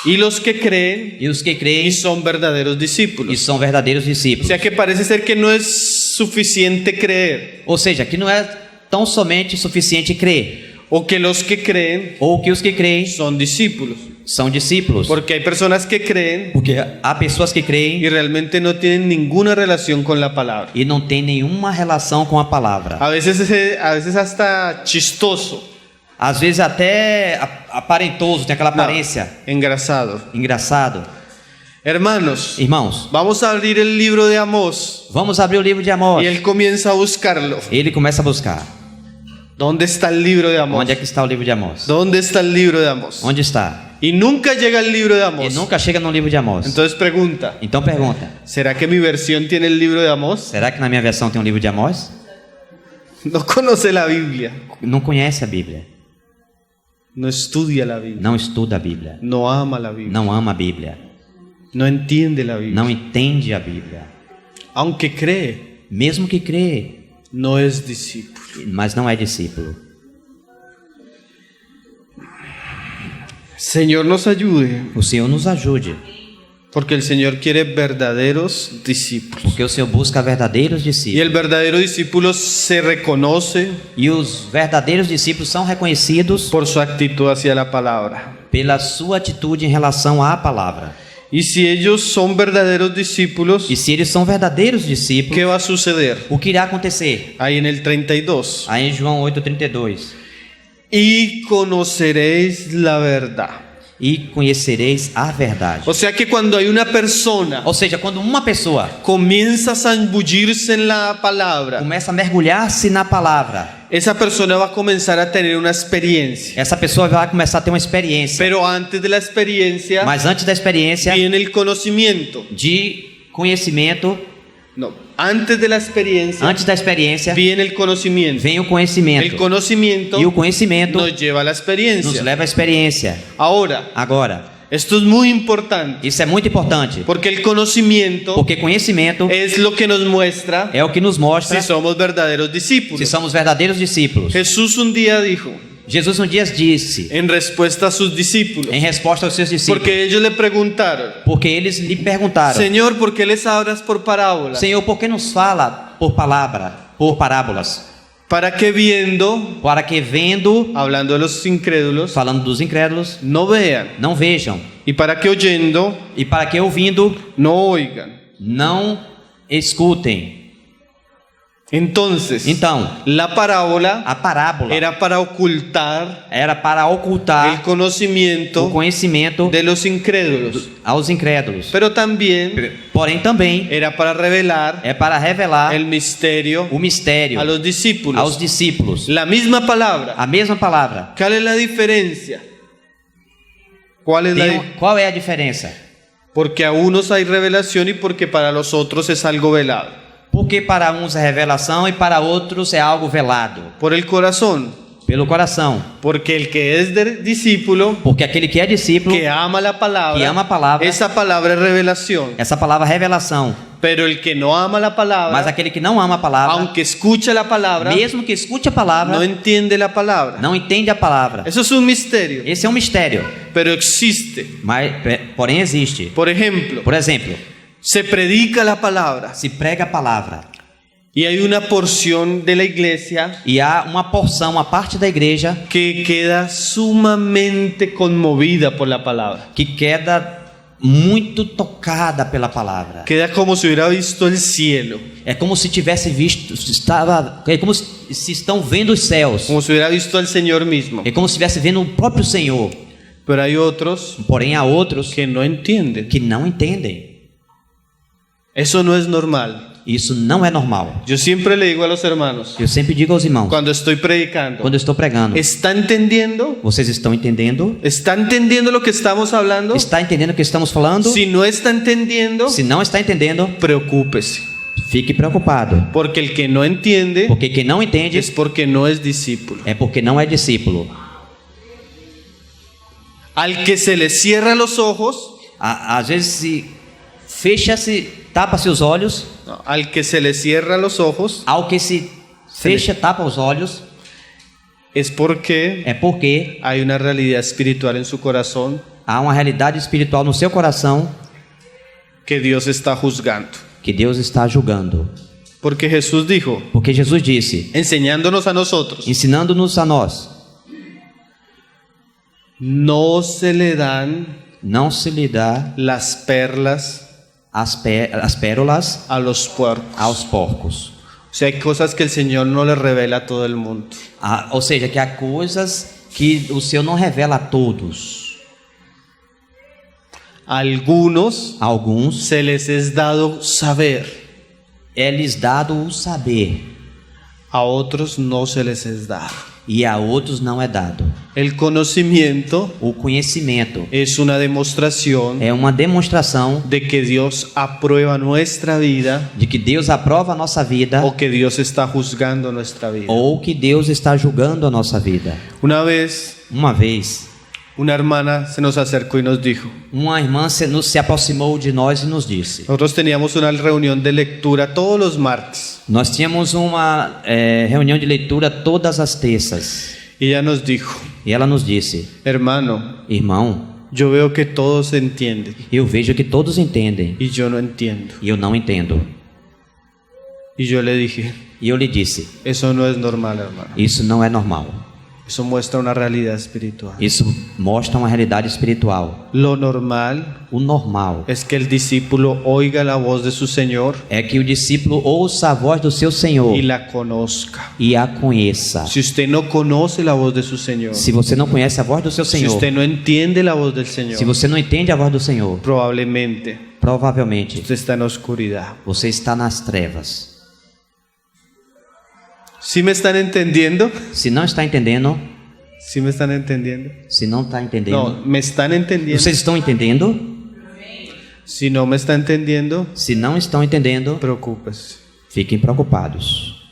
y los que creen e os que y creem son verdaderos e discípulos. são verdadeiros O discípulos. sea que parece ser que no es suficiente creer, Ou seja, que não é tão somente suficiente crer, o que los que creen ou que os que creem son discípulos. são discípulos. Porque hay personas que creen Porque há pessoas que creem y realmente no tienen ninguna relación con la palabra. e não tem nenhuma relação com a palavra. A veces hasta chistoso, Às vezes até aparentoso, tem aquela aparência. engrasado. Engraçado. Hermanos, Irmãos, vamos a abrir el libro de Amós vamos abrir o livro de Amós. y él comienza a buscarlo. Ele começa a buscar. ¿Dónde está el libro de Amós? Onde é que está o livro de Amós? ¿Dónde está el libro de Amós? Onde está? Y nunca llega el libro de E Amós. nunca chega no livro de Amós. Entonces pregunta, Então pergunta, ¿será que mi versión tiene el libro de Amós? será que na minha versão tem um livro de Amós? No conoce la Biblia, Não conhece a Bíblia, no estudia la Biblia, não estuda a Bíblia, no ama la Biblia, não ama a Bíblia, no entiende la Biblia. não entende a Bíblia. Aunque cree, Mesmo que crê, no es discípulo. mas não é discípulo. Señor nos ayude, O Senhor nos ajude, porque el Señor quiere verdaderos discípulos. porque o Senhor busca verdadeiros Y discípulos. el verdadero discípulo se reconoce E os verdadeiros discípulos são reconhecidos por su actitud hacia la palabra. pela sua atitude em relação à palavra. Y si ellos son verdaderos discípulos, E se eles são verdadeiros discípulos, ¿qué va a suceder? o que irá acontecer? Ahí en el 32. Aí em João 8,32. Y conoceréis la verdad. E conhecereis a verdade. O sea que cuando hay una persona Ou seja, quando uma pessoa comienza a zambullirse en la palabra, começa a mergulhar-se na palavra, esa persona va a comenzar a tener una experiencia. essa pessoa vai começar a ter uma experiência. Pero antes de la experiencia Mas antes da experiência viene el conocimiento. de conhecimento, No, antes de la experiencia antes da experiência viene el conocimiento. vem o El conhecimento. conocimiento E o conhecimento nos lleva a la nos experiencia. leva à experiência. Ahora, Agora, esto es muy importante isso é muito importante, porque el conocimiento porque conhecimento es lo que nos muestra é o que nos mostra si somos verdaderos se discípulos. somos verdadeiros discípulos. Jesús un día dijo Jesus um dia disse, en respuesta a sus discípulos, em resposta aos seus discípulos, porque ellos le preguntaron, porque eles lhe perguntaram: Señor, ¿por qué les hablas por parábolas? Senhor, por que nos fala por palavra, por parábolas? Para que viendo, Para que vendo, hablando de los incrédulos, falando dos incrédulos, no vean, não vejam, y para que oyendo, e para que ouvindo, no oigan. não escutem. Entonces, Então, la parábola a parábola era para ocultar era para el ocultar o conocimiento conhecimento de los incrédulos, aos incrédulos. pero también Porém, também era para revelar é para revelar el misterio o mistério a los discípulos. aos discípulos. La misma palabra. A mesma palavra. ¿Cuál es la diferencia? ¿Cuál es la Qual é a diferença? Porque a unos hay revelación y porque para los otros es algo velado. Porque para uns é revelação e para outros é algo velado. Por el corazón. Pelo coração. Porque el que es discípulo, Porque aquele que é discípulo, que ama la palabra, que ama a palavra, esa palabra es revelación. essa palavra é revelação. Pero el que no ama la Mas palabra, aquele que não ama a palavra, aunque escucha la palabra, mesmo que escute a palavra, no entiende la palabra. não entende a palavra. Eso es un misterio, Esse é um mistério. pero existe. Mas, porém existe. Por ejemplo, Por exemplo, se predica la palabra se prega a palavra y hay una porción de la iglesia e há uma porção, uma parte da igreja que queda sumamente conmovida por la palabra. que queda muito tocada pela palavra. Queda como si hubiera visto el cielo, É como se tivesse visto, é como se estão vendo os céus. como si hubiera visto al Señor mismo. É como se estivesse vendo o próprio Senhor. Pero hay otros Porém, há outros que no entienden. que não entendem. Eso no es normal. Isso não é normal. Yo siempre le digo a los hermanos, Eu sempre digo aos irmãos, cuando estoy predicando, quando eu estou pregando, ¿está entendiendo? vocês estão entendendo? ¿Está entendiendo lo que estamos hablando? Está entendendo o que estamos falando? Si no está entendiendo, Se não está entendendo, preocúpese. fique preocupado. Porque el que no entiende Porque quem não entende es porque no es discípulo. é porque não é discípulo. Al que se le cierra los ojos, Às vezes se fecha-se, tapa-se os olhos. no, al que se le cierra los ojos Ao que se fecha, tapa os olhos, es porque é porque hay una realidad espiritual en su corazón há uma realidade espiritual no seu coração que Dios está juzgando. que Deus está julgando. Porque Jesús dijo, Porque Jesus disse, enseñándonos a nosotros, ensinando-nos a nós, no se le dan não se lhe dá las perlas as pérolas a los puercos. aos porcos. O sea, hay cosas que el Señor no le revela a todo el mundo. Ou seja, que há coisas que o Senhor não revela a todos. A algunos A alguns se les es dado saber, é lhes dado o saber. a otros no se les es dado. e a outros não é dado. El conocimiento O conhecimento es una demostración é uma demonstração de que Dios aprueba nuestra vida de que Deus aprova a nossa vida o que Dios está juzgando nuestra vida. ou que Deus está julgando a nossa vida. Una vez, Uma vez, una hermana se nos acercó y nos dijo, uma irmã se aproximou de nós e nos disse: nosotros teníamos una reunión de lectura todos los martes, nós tínhamos uma reunião de leitura todas as terças. y ella nos dijo, E ela nos disse: hermano, irmão, yo veo que todos entienden eu vejo que todos entendem y yo no entiendo. e eu não entendo. Y yo le dije, E eu lhe disse: eso no es normal, hermano. isso não é normal. Eso muestra una realidad espiritual. Isso mostra uma realidade espiritual. Lo normal O normal es que el discípulo oiga la voz de su Señor é que o discípulo ouça a voz do seu Senhor y la conozca. e a conheça. Si usted no conoce la voz de su Señor, Se você não conhece a voz do seu si Senhor, usted no entiende la voz del Señor, se você não entende a voz do Senhor, probablemente provavelmente usted está en oscuridad. você está nas trevas. ¿Sí me están entendiendo? Se não está entendendo, ¿Sí me están entendiendo? se não está entendendo, No, ¿me están entendiendo? vocês estão entendendo? Si no me está entendiendo, Se não estão entendendo, preocúpese. fiquem preocupados.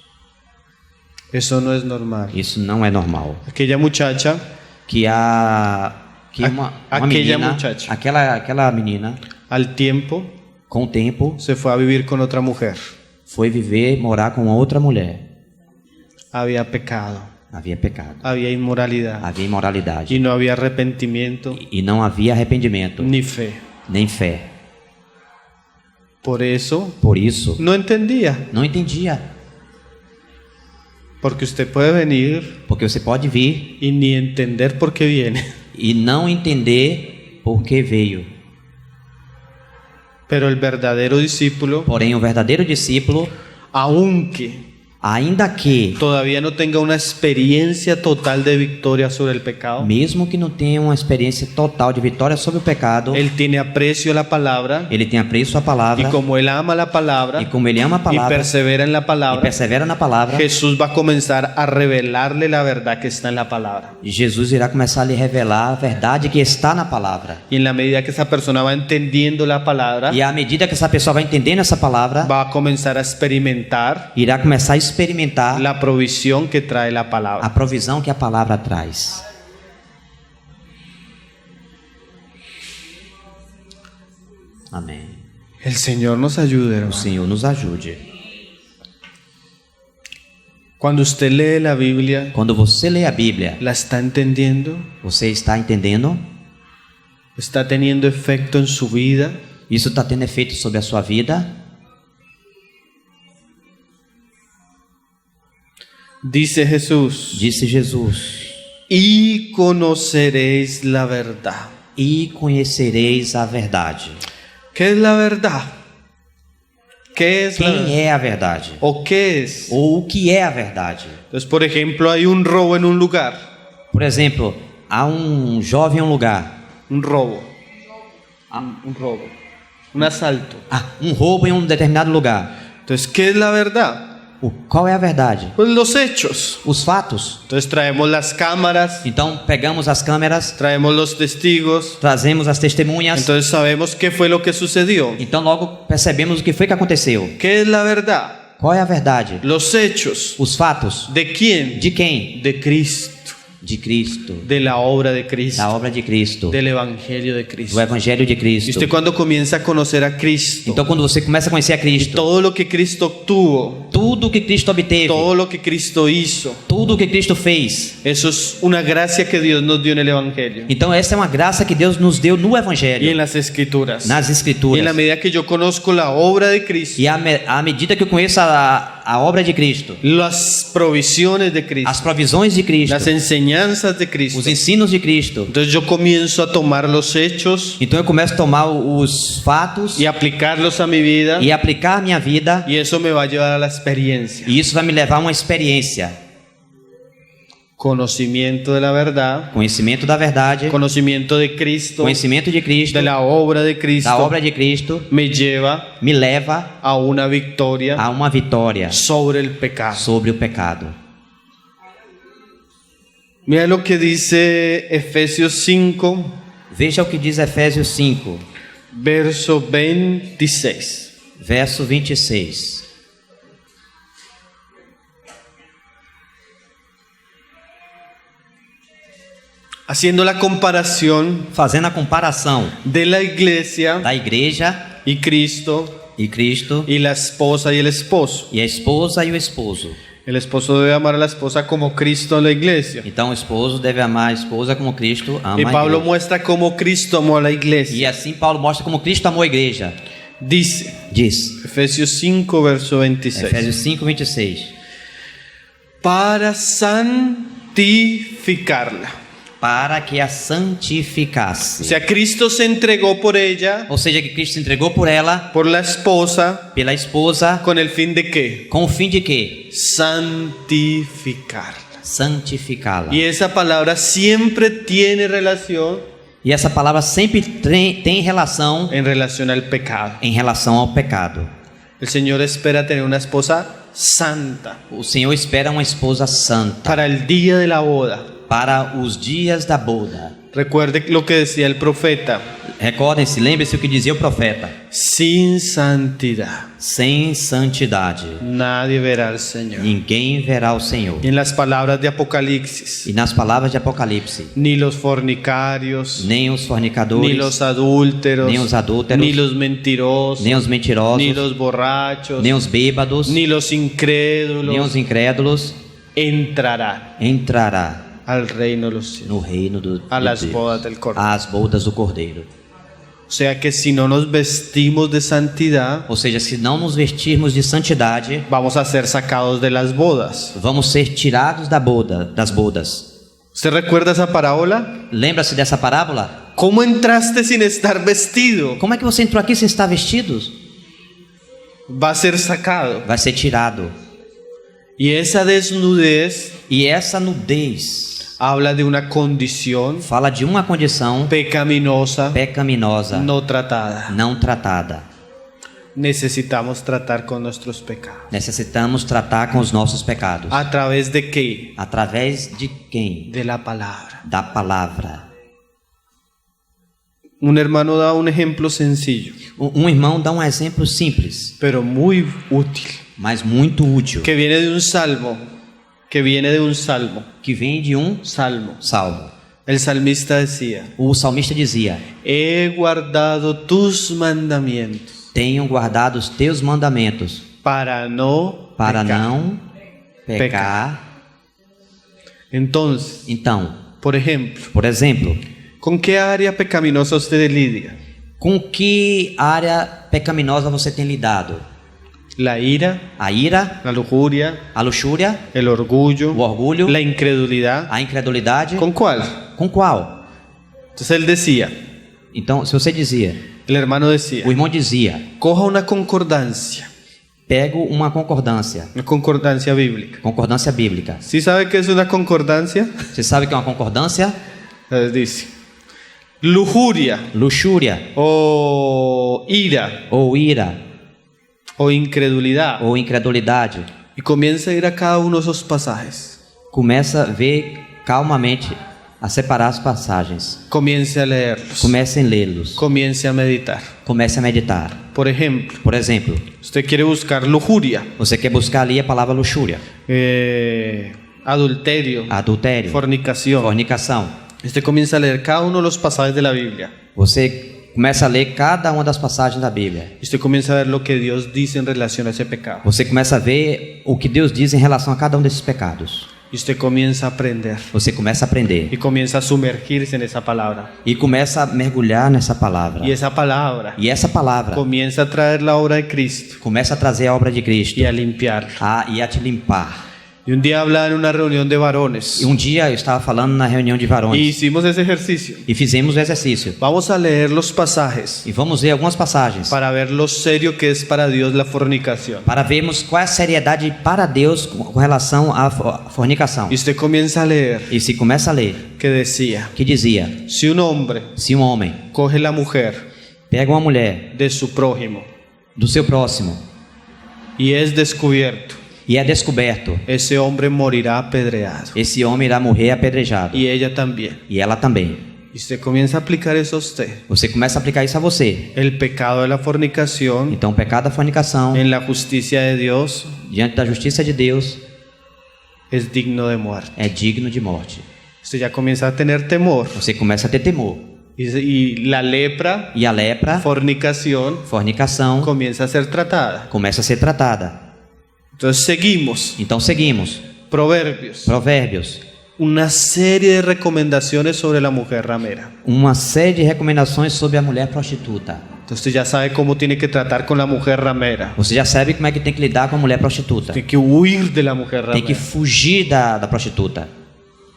Eso no es normal. Isso não é normal. Aquella muchacha Que uma Aquela menina, muchacha. aquela menina, al tiempo com o tempo, se fue a vivir con otra mujer. foi viver, morar com outra mulher. Había pecado, Havia pecado, había inmoralidad havia imoralidade y no había arrepentimiento e não havia arrependimento ni fe. nem fé. Por eso Por isso, no entendía, não entendia, porque usted puede venir porque você pode vir y ni entender por qué viene, e não entender por que veio. pero el verdadero discípulo, Porém, o verdadeiro discípulo, aunque ainda que, todavía no tenga una experiencia total de victoria sobre el pecado, mesmo que não tenha uma experiência total de vitória sobre o pecado, él tiene aprecio a la palabra ele tem apreço à y palavra, como él ama la palabra e como ele ama a y palavra persevera en la e palabra, persevera na palavra, Jesús va a comenzar a revelarle la verdad que está en la palabra. Jesus irá começar a lhe revelar a verdade que está na palavra. Y en la medida que esa persona va entendiendo la palabra, E à medida que essa pessoa vai entendendo essa palavra, va a comenzar a experimentar irá começar a experimentar la provisión que trae la palabra. a provisão que a palavra traz. Amém. El Señor nos ayude, O hermano. Senhor nos ajude. Cuando usted lee la Biblia, Quando você lê a Bíblia, ¿la está entendiendo? você está entendendo? ¿Está teniendo efecto en su vida? Isso está tendo efeito sobre a sua vida? Dice Jesús, Disse Jesus: y conoceréis la verdad. e conhecereis a verdade. ¿Qué es la verdad? ¿Qué es la Quem verdad? é a verdade? ¿O qué es? Ou o que é a verdade? Entonces, por ejemplo, hay un robo en un lugar. Por exemplo, há um jovem em um lugar. Un robo. Un robo. Un asalto. Um roubo em um determinado lugar. Entonces, ¿qué es la verdad? Qual é a verdade? Pues los hechos. Os fatos. Entonces traemos las cámaras, Então, pegamos as câmeras, traemos los testigos, trazemos as testemunhas. entonces sabemos qué fue lo que sucedió. Então, logo percebemos o que foi que aconteceu. ¿Qué es la verdad? Qual é a verdade? Los hechos. Os fatos. ¿De quién? De quem? De Cristo, De Cristo. de la obra de Cristo, Da obra de Cristo. del Evangelio de Cristo. Do Evangelho de Y Cristo. usted cuando comienza a conocer a Cristo, Então, quando você começa a conhecer a Cristo, todo lo que Cristo obtuvo, tudo que Cristo obteve, todo lo que Cristo hizo, tudo que Cristo fez. eso es una gracia que Dios nos dio en el Evangelio Então, essa é uma graça que Deus nos deu no y en Evangelho, las Escrituras. nas Y en Escrituras. la medida que yo conozco la obra de Cristo, E à medida que eu conheço a obra de Cristo, las provisiones de Cristo, as provisões de Cristo, las enseñanzas de Cristo, os ensinos de Cristo, entonces yo comienzo a tomar los hechos então eu começo a tomar os fatos y aplicarlos a mi vida, e aplicar a minha vida, y eso me va a llevar a la experiencia. e isso vai me levar a uma experiência. conocimiento de la verdad, conhecimento da verdade, conocimiento de Cristo, conhecimento de Cristo, de la obra de Cristo, da obra de Cristo, me lleva me leva a una victoria a uma vitória sobre el pecado. sobre o pecado. Mira lo que dice Efesios 5, Veja o que diz Efésios 5, verso 26. verso 26. Haciendo la comparación Fazendo a comparação de la iglesia da igreja y Cristo e Cristo y la esposa y el esposo. e a esposa e o esposo. El esposo debe amar a la esposa como Cristo a la iglesia. Então o esposo deve amar a esposa como Cristo ama Y a Pablo igreja. muestra cómo Cristo amó a la E iglesia. assim Paulo mostra como Cristo amou a igreja. Dice, Diz, Efesios 5, verso 26. Efésios 5, 26. Para santificarla. Para que a O santificasse. sea, Cristo se entregó por ella, Ou seja, que Cristo se entregou por ela, por la esposa, pela esposa, con el fin de qué? com o fim de quê? Santificarla. Santificá-la. Y esa palabra siempre tiene relación E essa palavra sempre tem relação en relación al pecado. em relação ao pecado. El Señor espera tener una esposa santa O Senhor espera uma esposa santa para el día de la boda. para os dias da boda. Recuerde lo que decía el profeta: Recordem-se, lembre-se o que dizia o profeta: sin santidad sem santidade nadie verá al Señor. ninguém verá o Senhor. Y en las palabras de Apocalipsis, E nas palavras de Apocalipse, ni los fornicarios, nem os fornicadores, ni los adúlteros, ni os adúlteros, ni los mentirosos, nem os mentirosos, ni los borrachos, nem os bêbados, ni los nem incrédulos os incrédulos entrarán entrará al reino de los cielos, no reino do a las Deus, bodas del Cordero. às bodas do Cordeiro. O sea que si no nos vestimos de santidad, Ou seja, se não nos vestirmos de santidade, vamos a ser sacados de las bodas. vamos ser tirados das bodas. ¿Usted recuerda esa parábola? Lembra-se dessa parábola? ¿Cómo entraste sin estar vestido? Como é que você entrou aqui sem estar vestido? Va a ser sacado. Vai ser tirado. Y esa desnudez E essa nudez habla de una condición fala de uma condição pecaminosa pecaminosa no tratada. não tratada. Necesitamos tratar con nuestros pecados. Necessitamos tratar com os nossos pecados. ¿A través de qué? Através de quem? De la palabra. Da palavra. Un hermano da un ejemplo sencillo, Um irmão dá um exemplo simples, pero muy útil, mas muito útil, que viene de un salmo, que vem de um salmo. salmo. El salmista decía: O salmista dizia: he guardado tus mandamientos tenham guardado os teus mandamentos para no para pecar. não pecar. Entonces, Então, por ejemplo, por exemplo, ¿con qué área pecaminosa usted lidia? com que área pecaminosa você tem lidado? La ira, A ira, la lujuria, a luxúria, el orgullo, o orgulho, la incredulidad. a incredulidade? ¿Con cuál? Com qual? Entonces él decía, Então, se você dizia, el hermano decía, o irmão dizia, coja una concordancia uma concordância bíblica. concordância bíblica. ¿Sí sabe qué es una concordancia? Você sabe o que é uma concordância? Entonces dice, lujuria Luxúria, o ira ou ira, o incredulidad. ou incredulidade. Y comienza a ir a cada uno de esos pasajes. Começa a ver calmamente, a separar as passagens. Comience a leerlos. Comece a lê-los. Comience a meditar. Comece a meditar. Por ejemplo, Por exemplo, usted quiere buscar lujuria, você quer buscar ali a palavra luxúria, adulterio, adultério, fornicación. fornicação. Usted comienza a leer cada uno de los pasajes de la Biblia. Você começa a ler cada uma das passagens da Bíblia. Y usted comienza a ver lo que Dios dice en relación a ese pecado. Você começa a ver o que Deus diz em relação a cada um desses pecados. Y usted comienza a aprender. Você começa a aprender Y comienza a sumergirse en esa palabra. e começa a mergulhar nessa palavra. Y esa palabra E essa palavra comienza a traer la obra de Cristo começa a trazer a obra de Cristo y a limpiarlo. e a te limpar. Y un día hablaba en una reunión de varones. E um dia eu estava falando na reunião de Y varões hicimos ese ejercicio. e fizemos o exercício. Vamos a leer los pasajes E vamos ver algumas passagens para ver lo serio que es para Dios la fornicación. para vermos qual é a seriedade para Deus com relação à fornicação. Y usted comienza a leer E se começa a ler, que decía, que dizia: si un hombre se um homem coge la mujer pega uma mulher de su prójimo do seu próximo y es descubierto, e é descoberto, ese hombre morirá apedreado. esse homem irá morrer apedrejado. Y ella también. E ela também. Y usted comienza a aplicar eso a usted. Você começa a aplicar isso a você. El pecado de la fornicación Então, o pecado da fornicação, en la justicia de Dios diante da justiça de Deus, es digno de muerte. é digno de morte. Usted ya comienza a tener temor. Você começa a ter temor. Y la lepra, E a lepra, fornicación, fornicação, comienza a ser tratada. começa a ser tratada. Entonces seguimos. Então, seguimos. Proverbios. Provérbios. Una serie de recomendaciones sobre la mujer ramera. Uma série de recomendações sobre a mulher prostituta. Entonces usted ya sabe cómo tiene que tratar con la mujer ramera. Você já sabe como é que tem que lidar com a mulher prostituta. Tiene que huir de la mujer Tem que ramera, fugir da prostituta,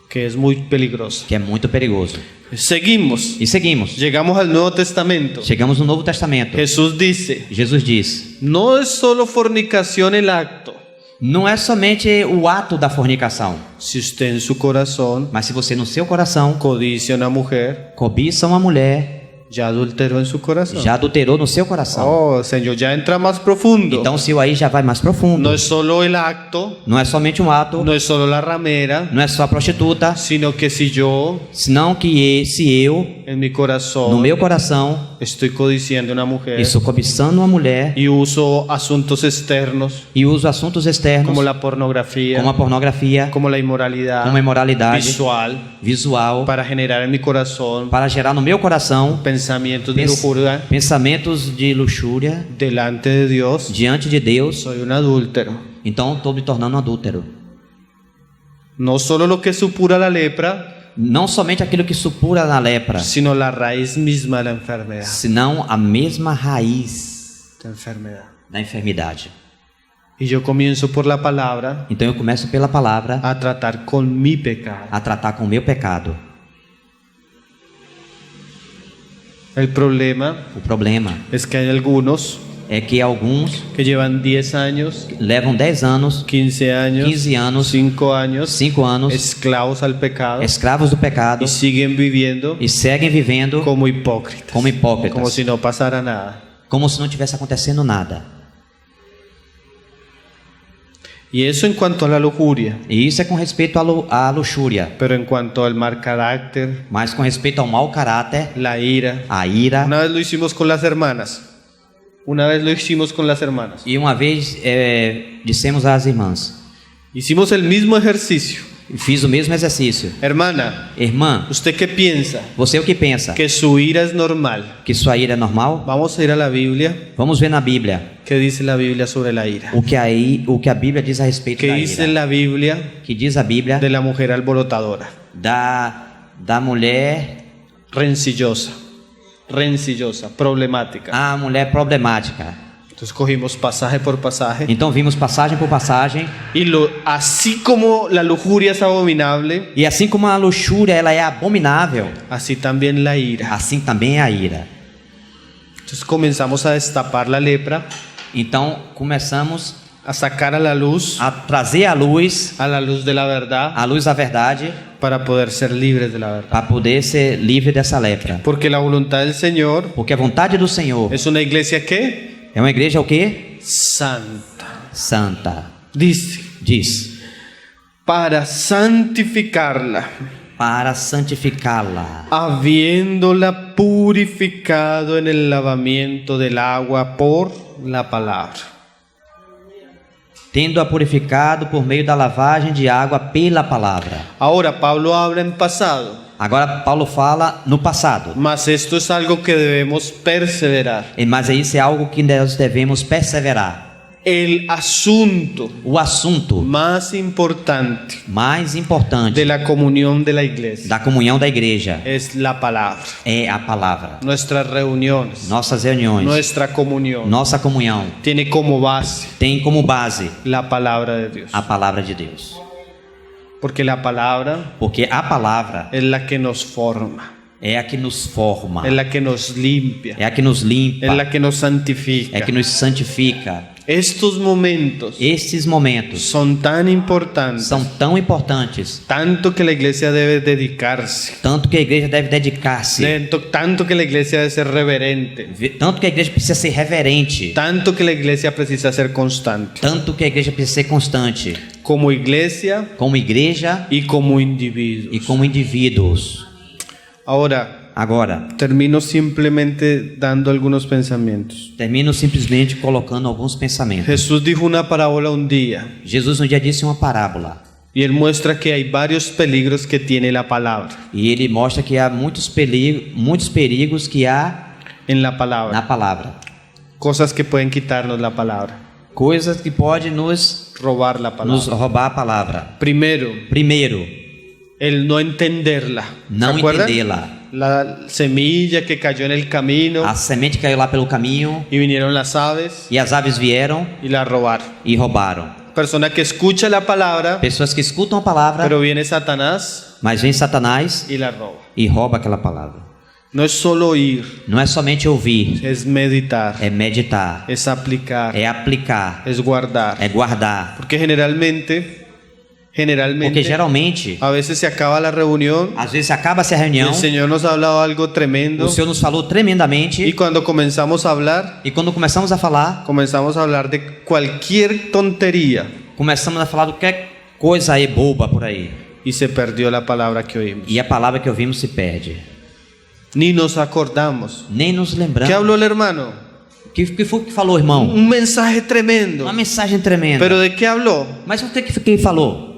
que es muy peligroso. que é muito perigoso. Seguimos. E seguimos. Llegamos al Nuevo Testamento. Chegamos no Novo Testamento. Jesús dice, Jesus diz: no es solo fornicación el acto. não é somente o ato da fornicação, Si usted en su corazón mas se você no seu coração codicia a una mujer, cobiça uma mulher, ya adulteró en su corazón. já adulterou no seu coração. Oh, Señor, ya entra más profundo. Então o seu aí já vai mais profundo. No es solo el acto, Não é somente um ato, no es solo la ramera, não é só a prostituta, sino que si yo senão que se eu, en mi no corazón meu coração, estoy codiciando a una mujer estou cobiçando uma mulher y uso asuntos externos e uso assuntos externos, como la pornografía, como a pornografia, como la inmoralidad como a imoralidade visual, visual, para generar en mi corazón para gerar no meu coração pensamientos de pens- lujuria pensamentos de luxúria delante de Dios, diante de Deus, soy un adúltero. então estou me tornando um adúltero. No solo lo que supura la lepra, Não somente aquilo que supura na lepra, sino la raíz misma de la enfermedad. senão a mesma raiz De enfermedad. da enfermidade. Y yo comienzo por la palabra Então eu começo pela palavra a tratar con mi pecado. a tratar com o meu pecado. El problema O problema es que hay algunos é que alguns que llevan 10 años, levam 10 anos, 15 años, 15 anos, 5 años 5 anos, esclavos al pecado escravos do pecado y siguen viviendo e seguem vivendo como hipócritas, como hipócritas, como si no pasara nada. como se não tivesse acontecendo nada. Y eso en cuanto a la lujuria, E isso é com respeito à luxúria, pero en cuanto al mal carácter, mas com respeito ao mau caráter, la ira. à ira. Una vez lo hicimos con las hermanas. Una vez lo hicimos con las hermanas. E uma vez dissemos às irmãs, Hicimos el mismo ejercicio. fiz o mesmo exercício. Hermana, Irmã, ¿usted qué piensa? você o que pensa? Que su ira es normal. Que sua ira é normal? Vamos a ir a la Biblia. Vamos ver na Bíblia ¿Qué dice la Biblia sobre la ira? o que a Bíblia diz a respeito ¿Qué da dice ira. la Biblia Que diz a Bíblia de la mujer alborotadora? da mulher, Rencillosa, problemática. a mulher problemática. Entonces cogimos pasaje por pasaje. Então vimos passagem por passagem, Y así como la lujuria es abominable, e assim como a luxúria ela é abominável, así también la ira. assim também é a ira. Entonces comenzamos a destapar la lepra, Então começamos a sacar a la luz trazer a luz de la verdad, da verdade, para poder ser libres de la verdad. para poder ser livre dessa lepra. Porque la voluntad del Señor Porque a vontade do Senhor es una iglesia que é uma igreja o quê? santa. Santa. Diz, para santificarla, Para santificá-la, habiéndola purificado en el lavamiento del agua por la palabra. tendo-a purificado por meio da lavagem de água pela palavra. Ahora Pablo habla en pasado, Agora Paulo fala no passado, mas esto es algo que debemos perseverar. mas isso é algo que nós devemos perseverar. el asunto O assunto más importante mais importante de la comunión de la iglesia da comunhão da igreja es la palabra. é a palavra. Nuestras reuniones, Nossas reuniões, nuestra comunión nossa comunhão tiene como base tem como base la palabra de Dios. a palavra de Deus. Porque la palabra Porque a palavra es la que nos forma, é a que nos forma, es la que nos limpia, é a que nos limpa, es la que nos é santifica. que nos santifica. Estos momentos Esses momentos son tan importantes, são tão importantes, tanto que la iglesia debe dedicarse, tanto que a igreja deve dedicar-se, tanto que la iglesia debe ser reverente, tanto que a igreja precisa ser reverente, tanto que la iglesia precisa ser constante, tanto que a igreja precisa ser constante, como iglesia como igreja y como individuos. e como indivíduos. Ahora, Agora, termino simplemente dando algunos pensamientos. termino simplesmente colocando alguns pensamentos. Jesús dijo una parábola un día Jesus um dia disse uma parábola y él muestra que hay varios peligros que tiene la palabra, e ele mostra que há muitos perigos que há en la palabra, na palavra, cosas que pueden quitarnos la palabra, coisas que podem nos robar la palabra. roubar a palavra. Primeiro, Primeiro, el no entenderla. não ¿Se acuerdan? entendê-la. La semilla que cayó en el camino A semente caiu lá pelo caminho y vinieron las aves e as aves vieram y la robaron. e roubaram. Persona que escucha la palabra, Pessoas que escutam a palavra, pero viene Satanás mas vem Satanás y la roba. e rouba aquela palavra. No es solo oír, Não é somente ouvir, es meditar, é meditar, es aplicar, é aplicar, es guardar. é guardar. Porque generalmente Porque geralmente, a veces se acaba la reunión, às vezes acaba-se a y reunião, el Señor nos ha hablado algo tremendo, o Senhor nos falou tremendamente y cuando comenzamos a hablar começamos a falar de cualquier tontería começamos a falar de qualquer coisa aí boba por aí. y se perdió la palabra que oímos. E a palavra que ouvimos se perde. Ni nos acordamos. Nem nos ¿Qué lembramos. habló el hermano? Que foi que falou, irmão? Un mensaje tremendo. Uma mensagem tremenda. ¿Pero de qué habló? Mas o que falou?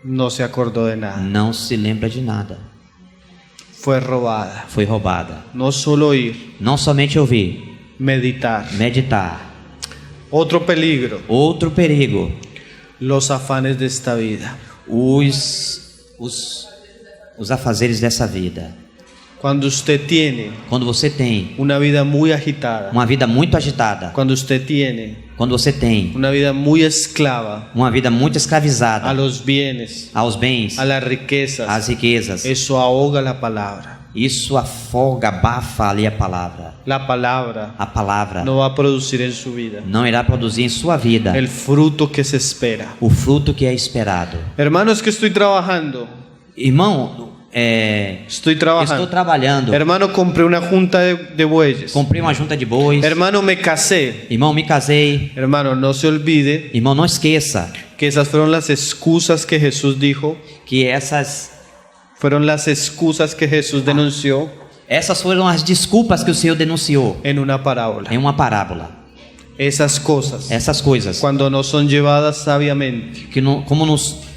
No se acordó de nada. Não se lembra de nada. Fue robada. Foi roubada. No solo oír, Não somente ouvir, meditar. meditar. Otro peligro, Outro perigo, los afanes de esta vida. os afazeres dessa vida. Cuando usted tiene Quando você tem una vida muy agitada, uma vida muito agitada, cuando usted tiene quando você tem una vida muy esclava uma vida muito a escravizada los bienes, aos bens, a las riquezas, às riquezas, eso ahoga la palabra. isso afoga, abafa ali a palavra. La palabra A palavra no va a producir en su vida não irá produzir em sua vida el fruto que se espera. o fruto que é esperado. Hermanos, que estoy trabajando. Irmão, Estoy estou trabajando. trabalhando. Hermano, compré una junta de bueyes. Comprei uma junta de bois. Hermano, me casé. Irmão, me casei. Hermano, no se olvide Irmão, não esqueça que esas fueron las excusas que Jesús dijo, que essas fueron las excusas que Jesús denunció foram as desculpas que o Senhor denunciou en una parábola. em uma parábola. Esas cosas, Essas coisas cuando no son llevadas sabiamente, que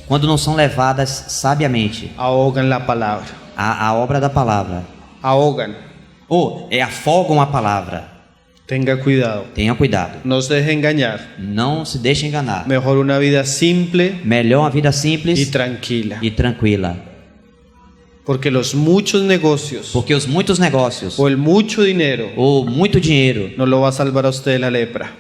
quando não são levadas sabiamente ahogan la palabra. a obra da palavra, Ahogan. ou afogam a palavra. Tenga cuidado. Tenha cuidado. No se deje engañar. Não se deixe enganar. Mejor una vida simple Melhor uma vida y simples tranquila. e tranquila. Porque los muchos negocios Porque os muitos negócios o el mucho dinero ou muito dinheiro no lo va a salvar a usted de la lepra.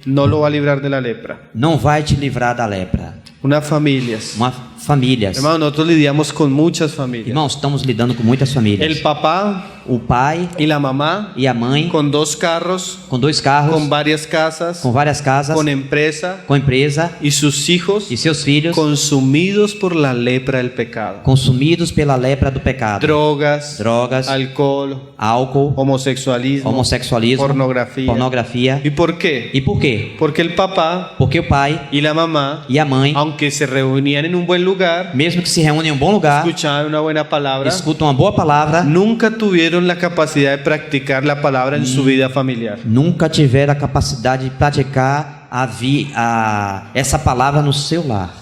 No lo va a librar de la lepra. não vai te livrar da lepra. Familias. Famílias. Hermano, nosotros lidiamos con muchas familias. Irmãos, estamos lidando com muitas famílias. El papá O pai y la mamá e a mãe con 2 carros, com 2 carros, con varias casas, com várias casas, con empresa com empresa y sus hijos e seus filhos consumidos por la lepra del pecado. consumidos pela lepra do pecado. Drogas, alcohol, álcool, homosexualismo, homossexualismo, pornografía. ¿Y por qué? E por quê? Porque el papá Porque o pai y la mamá, e a mãe, aunque se reunían en un buen lugar, mesmo que se reúnem em um bom lugar, escuchaban una buena palabra, escutam uma boa palavra, nunca tuvieron la capacidad de practicar la palabra en su vida familiar. nunca tiveram a capacidade de praticar essa palavra no seu lar.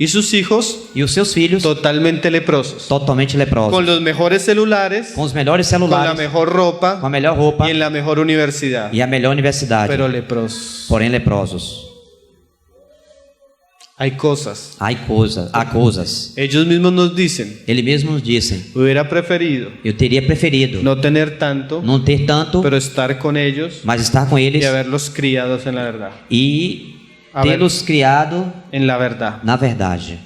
y sus hijos e os seus filhos totalmente leprosos, totalmente leprosos, con los mejores celulares, com os melhores con la celulares, mejor ropa com a melhor roupa y en la mejor universidad, e a melhor universidade, pero leprosos. porém leprosos. Hay cosas. Há coisas. Ellos mismos nos dicen, Ele mesmo nos disse: hubiera preferido eu teria preferido no tener tanto, não ter tanto, pero estar con ellos mas estar com eles y haberlos criados en la verdad. e A ver. tê-los criado En la verdad. na verdade.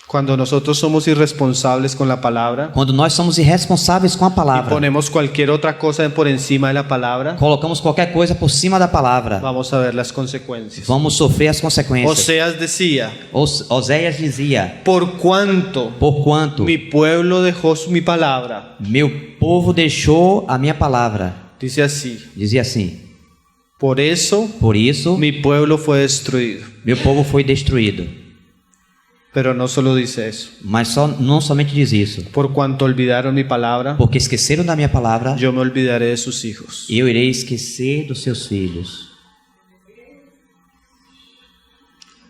Cuando nosotros somos irresponsables con la palabra Quando nós somos irresponsáveis com a y palavra, ponemos cualquier otra cosa por encima de la palabra, colocamos qualquer coisa por cima da palavra, vamos a ver las consecuencias. vamos sofrer as consequências. Oseas decía, Oséias dizia: por cuanto porquanto mi pueblo dejó mi palabra, meu povo deixou a minha palavra, dice así, dizia assim, por eso por isso mi pueblo fue destruido. meu povo foi destruído. Pero no solo dice eso, Mas não somente diz isso, por cuanto olvidaron mi palabra, porque esqueceram da minha palavra, yo me olvidaré de sus hijos. eu irei esquecer dos seus filhos.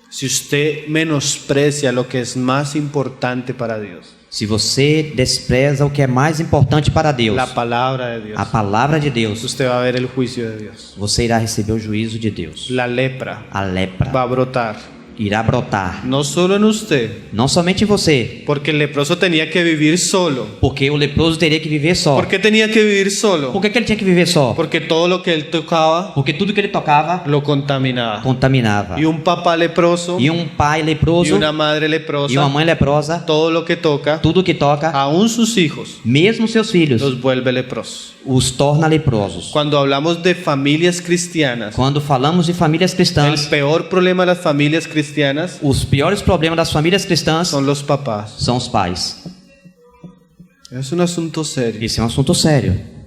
Si usted menosprecia lo que es más importante para Dios, Se você despreza o que é mais importante para Deus, la palabra de Dios, a palavra de Deus, usted va a ver el juicio de Dios. você irá receber o juízo de Deus. La lepra A lepra va a brotar, irá brotar, no solo en usted, não somente em você, porque el leproso tenía que vivir solo. porque o leproso teria que viver só. ¿Por qué tenía que vivir solo? Por que ele tinha que viver só? Porque todo lo que él tocaba Porque tudo que ele tocava lo contaminaba. contaminava. Y un papá leproso E pai y leproso una madre e uma leprosa, mãe leprosa, todo lo que toca, tudo que toca, aún sus hijos, mesmo seus filhos, los vuelve leprosos. os torna leprosos. Cuando hablamos de familias cristianas, Quando falamos de famílias el cristãs, peor problema de las familias cristianas os piores problemas das famílias cristãs son los papás. são os pais. Es un asunto serio. Esse é um assunto sério.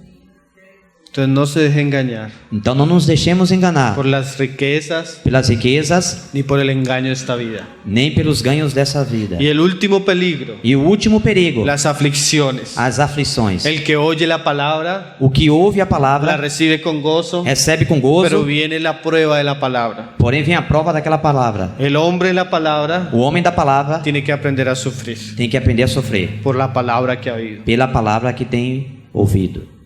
Entonces no se deje engañar Então não nos deixemos enganar por las riquezas pelas riquezas, ni por el engaño de esta vida. nem pelos ganhos dessa vida. Y el último peligro, E o último perigo, las aflicciones. as aflições. El que oye la palabra O que ouve a la palavra recibe con gozo, recebe com pero gozo, viene la prueba de la palabra. porém vem a prova daquela palavra. El hombre de la palabra O homem da palavra tiene que aprender a sufrir tem que aprender a sofrer por la palabra que ha oído. pela palavra que tem ouvido.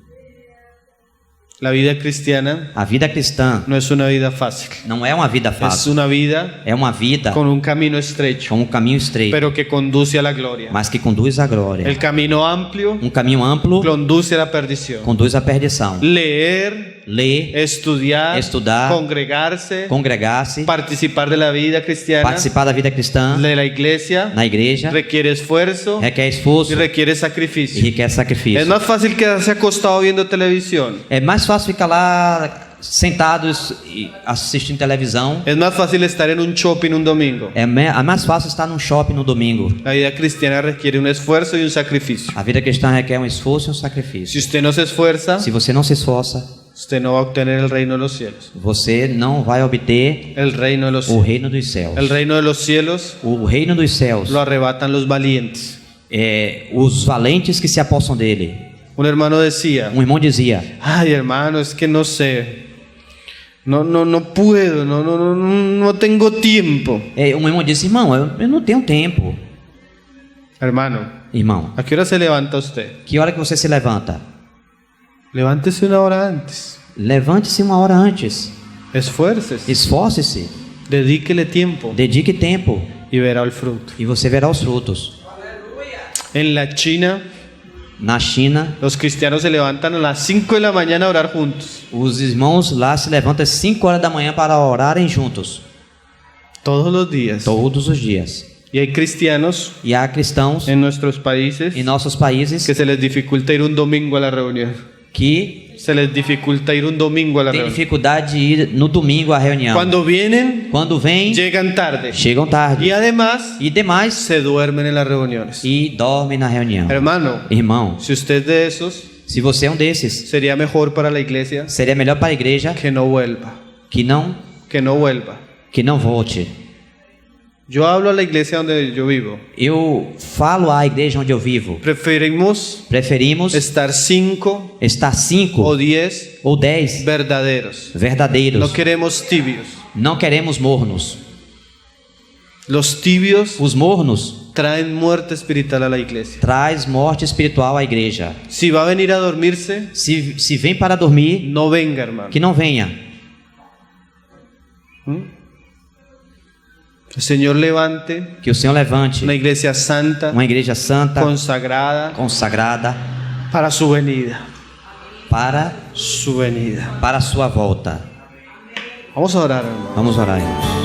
La vida cristiana A vida cristã no es una vida fácil, não é uma vida es fácil, una vida é uma vida con un camino estrecho, com um caminho estreito, pero que conduce a la gloria. mas que conduz à glória. El camino amplio Um caminho amplo conduce a la perdición. conduz à perdição. Leer, Ler, estudiar, Estudar, congregarse, congregar-se, participar de la vida cristiana, participar da vida cristã de la iglesia, na igreja, requiere esfuerzo requer y esforço requiere e sacrificio. requer sacrifício. Es más fácil quedarse acostado viendo televisión. É mais fácil ficar lá sentados e assistindo televisão. Es más fácil estar en un shopping un domingo. É mais fácil estar num shopping no domingo. La vida cristiana requiere un esfuerzo y un sacrificio. A vida cristã requer um esforço e um sacrifício. Si usted no se esfuerza, Se você não se esforça, usted no va a obtener el reino de los cielos. você não vai obter El reino de los o cielos. reino dos céus. El reino de los cielos O reino dos céus lo arrebatan los valientes. é os valentes que se apossam dele. Un hermano decía, Um irmão dizia: ay hermano, es que no sé, no puedo, no tengo tiempo. um irmão disse: irmão, eu não tenho tempo. Hermano, Irmão, ¿a qué hora se levanta usted? que hora que você se levanta? Levántese una hora antes. Levante-se uma hora antes. Esfuércese, Esforce-se. dedíquele tiempo Dedique tempo y verá el fruto. e você verá os frutos. En la China, Na China, los cristianos se levantan a las 5 de la mañana a orar juntos. os irmãos lá se levantam às 5 horas da manhã para orarem juntos, Todos los días. todos os dias. Y hay cristianos E há cristãos en nuestros países em nossos países que se les dificulta ir un domingo a la reunión. que Se les dificulta ir un domingo a la têm reunión. dificuldade de ir no domingo à reunião. Cuando vienen, Quando vêm, llegan tarde. chegam tarde. Y además, E demais, se duermen en las reuniones. e dormem na reunião. Hermano, Irmão, si usted es de esos, se você é um desses, sería mejor para la iglesia seria melhor para a igreja que no vuelva. que não volte. Yo hablo a la iglesia donde yo vivo. Eu falo à igreja onde eu vivo. Preferimos Preferimos estar 5 estar 5 o 10 ou 10 verdaderos. verdadeiros. No queremos tibios. Não queremos mornos. Los tibios Os mornos traen muerte espiritual a la iglesia. traz morte espiritual à igreja. Si va a venir a dormirse, Se vem para dormir, no venga, hermano. que não venha. El Señor levante Que o Senhor levante una iglesia santa, uma igreja santa, consagrada consagrada para su venida. para Su venida. a sua volta. Vamos a orar, hermano. Vamos orar, irmãos.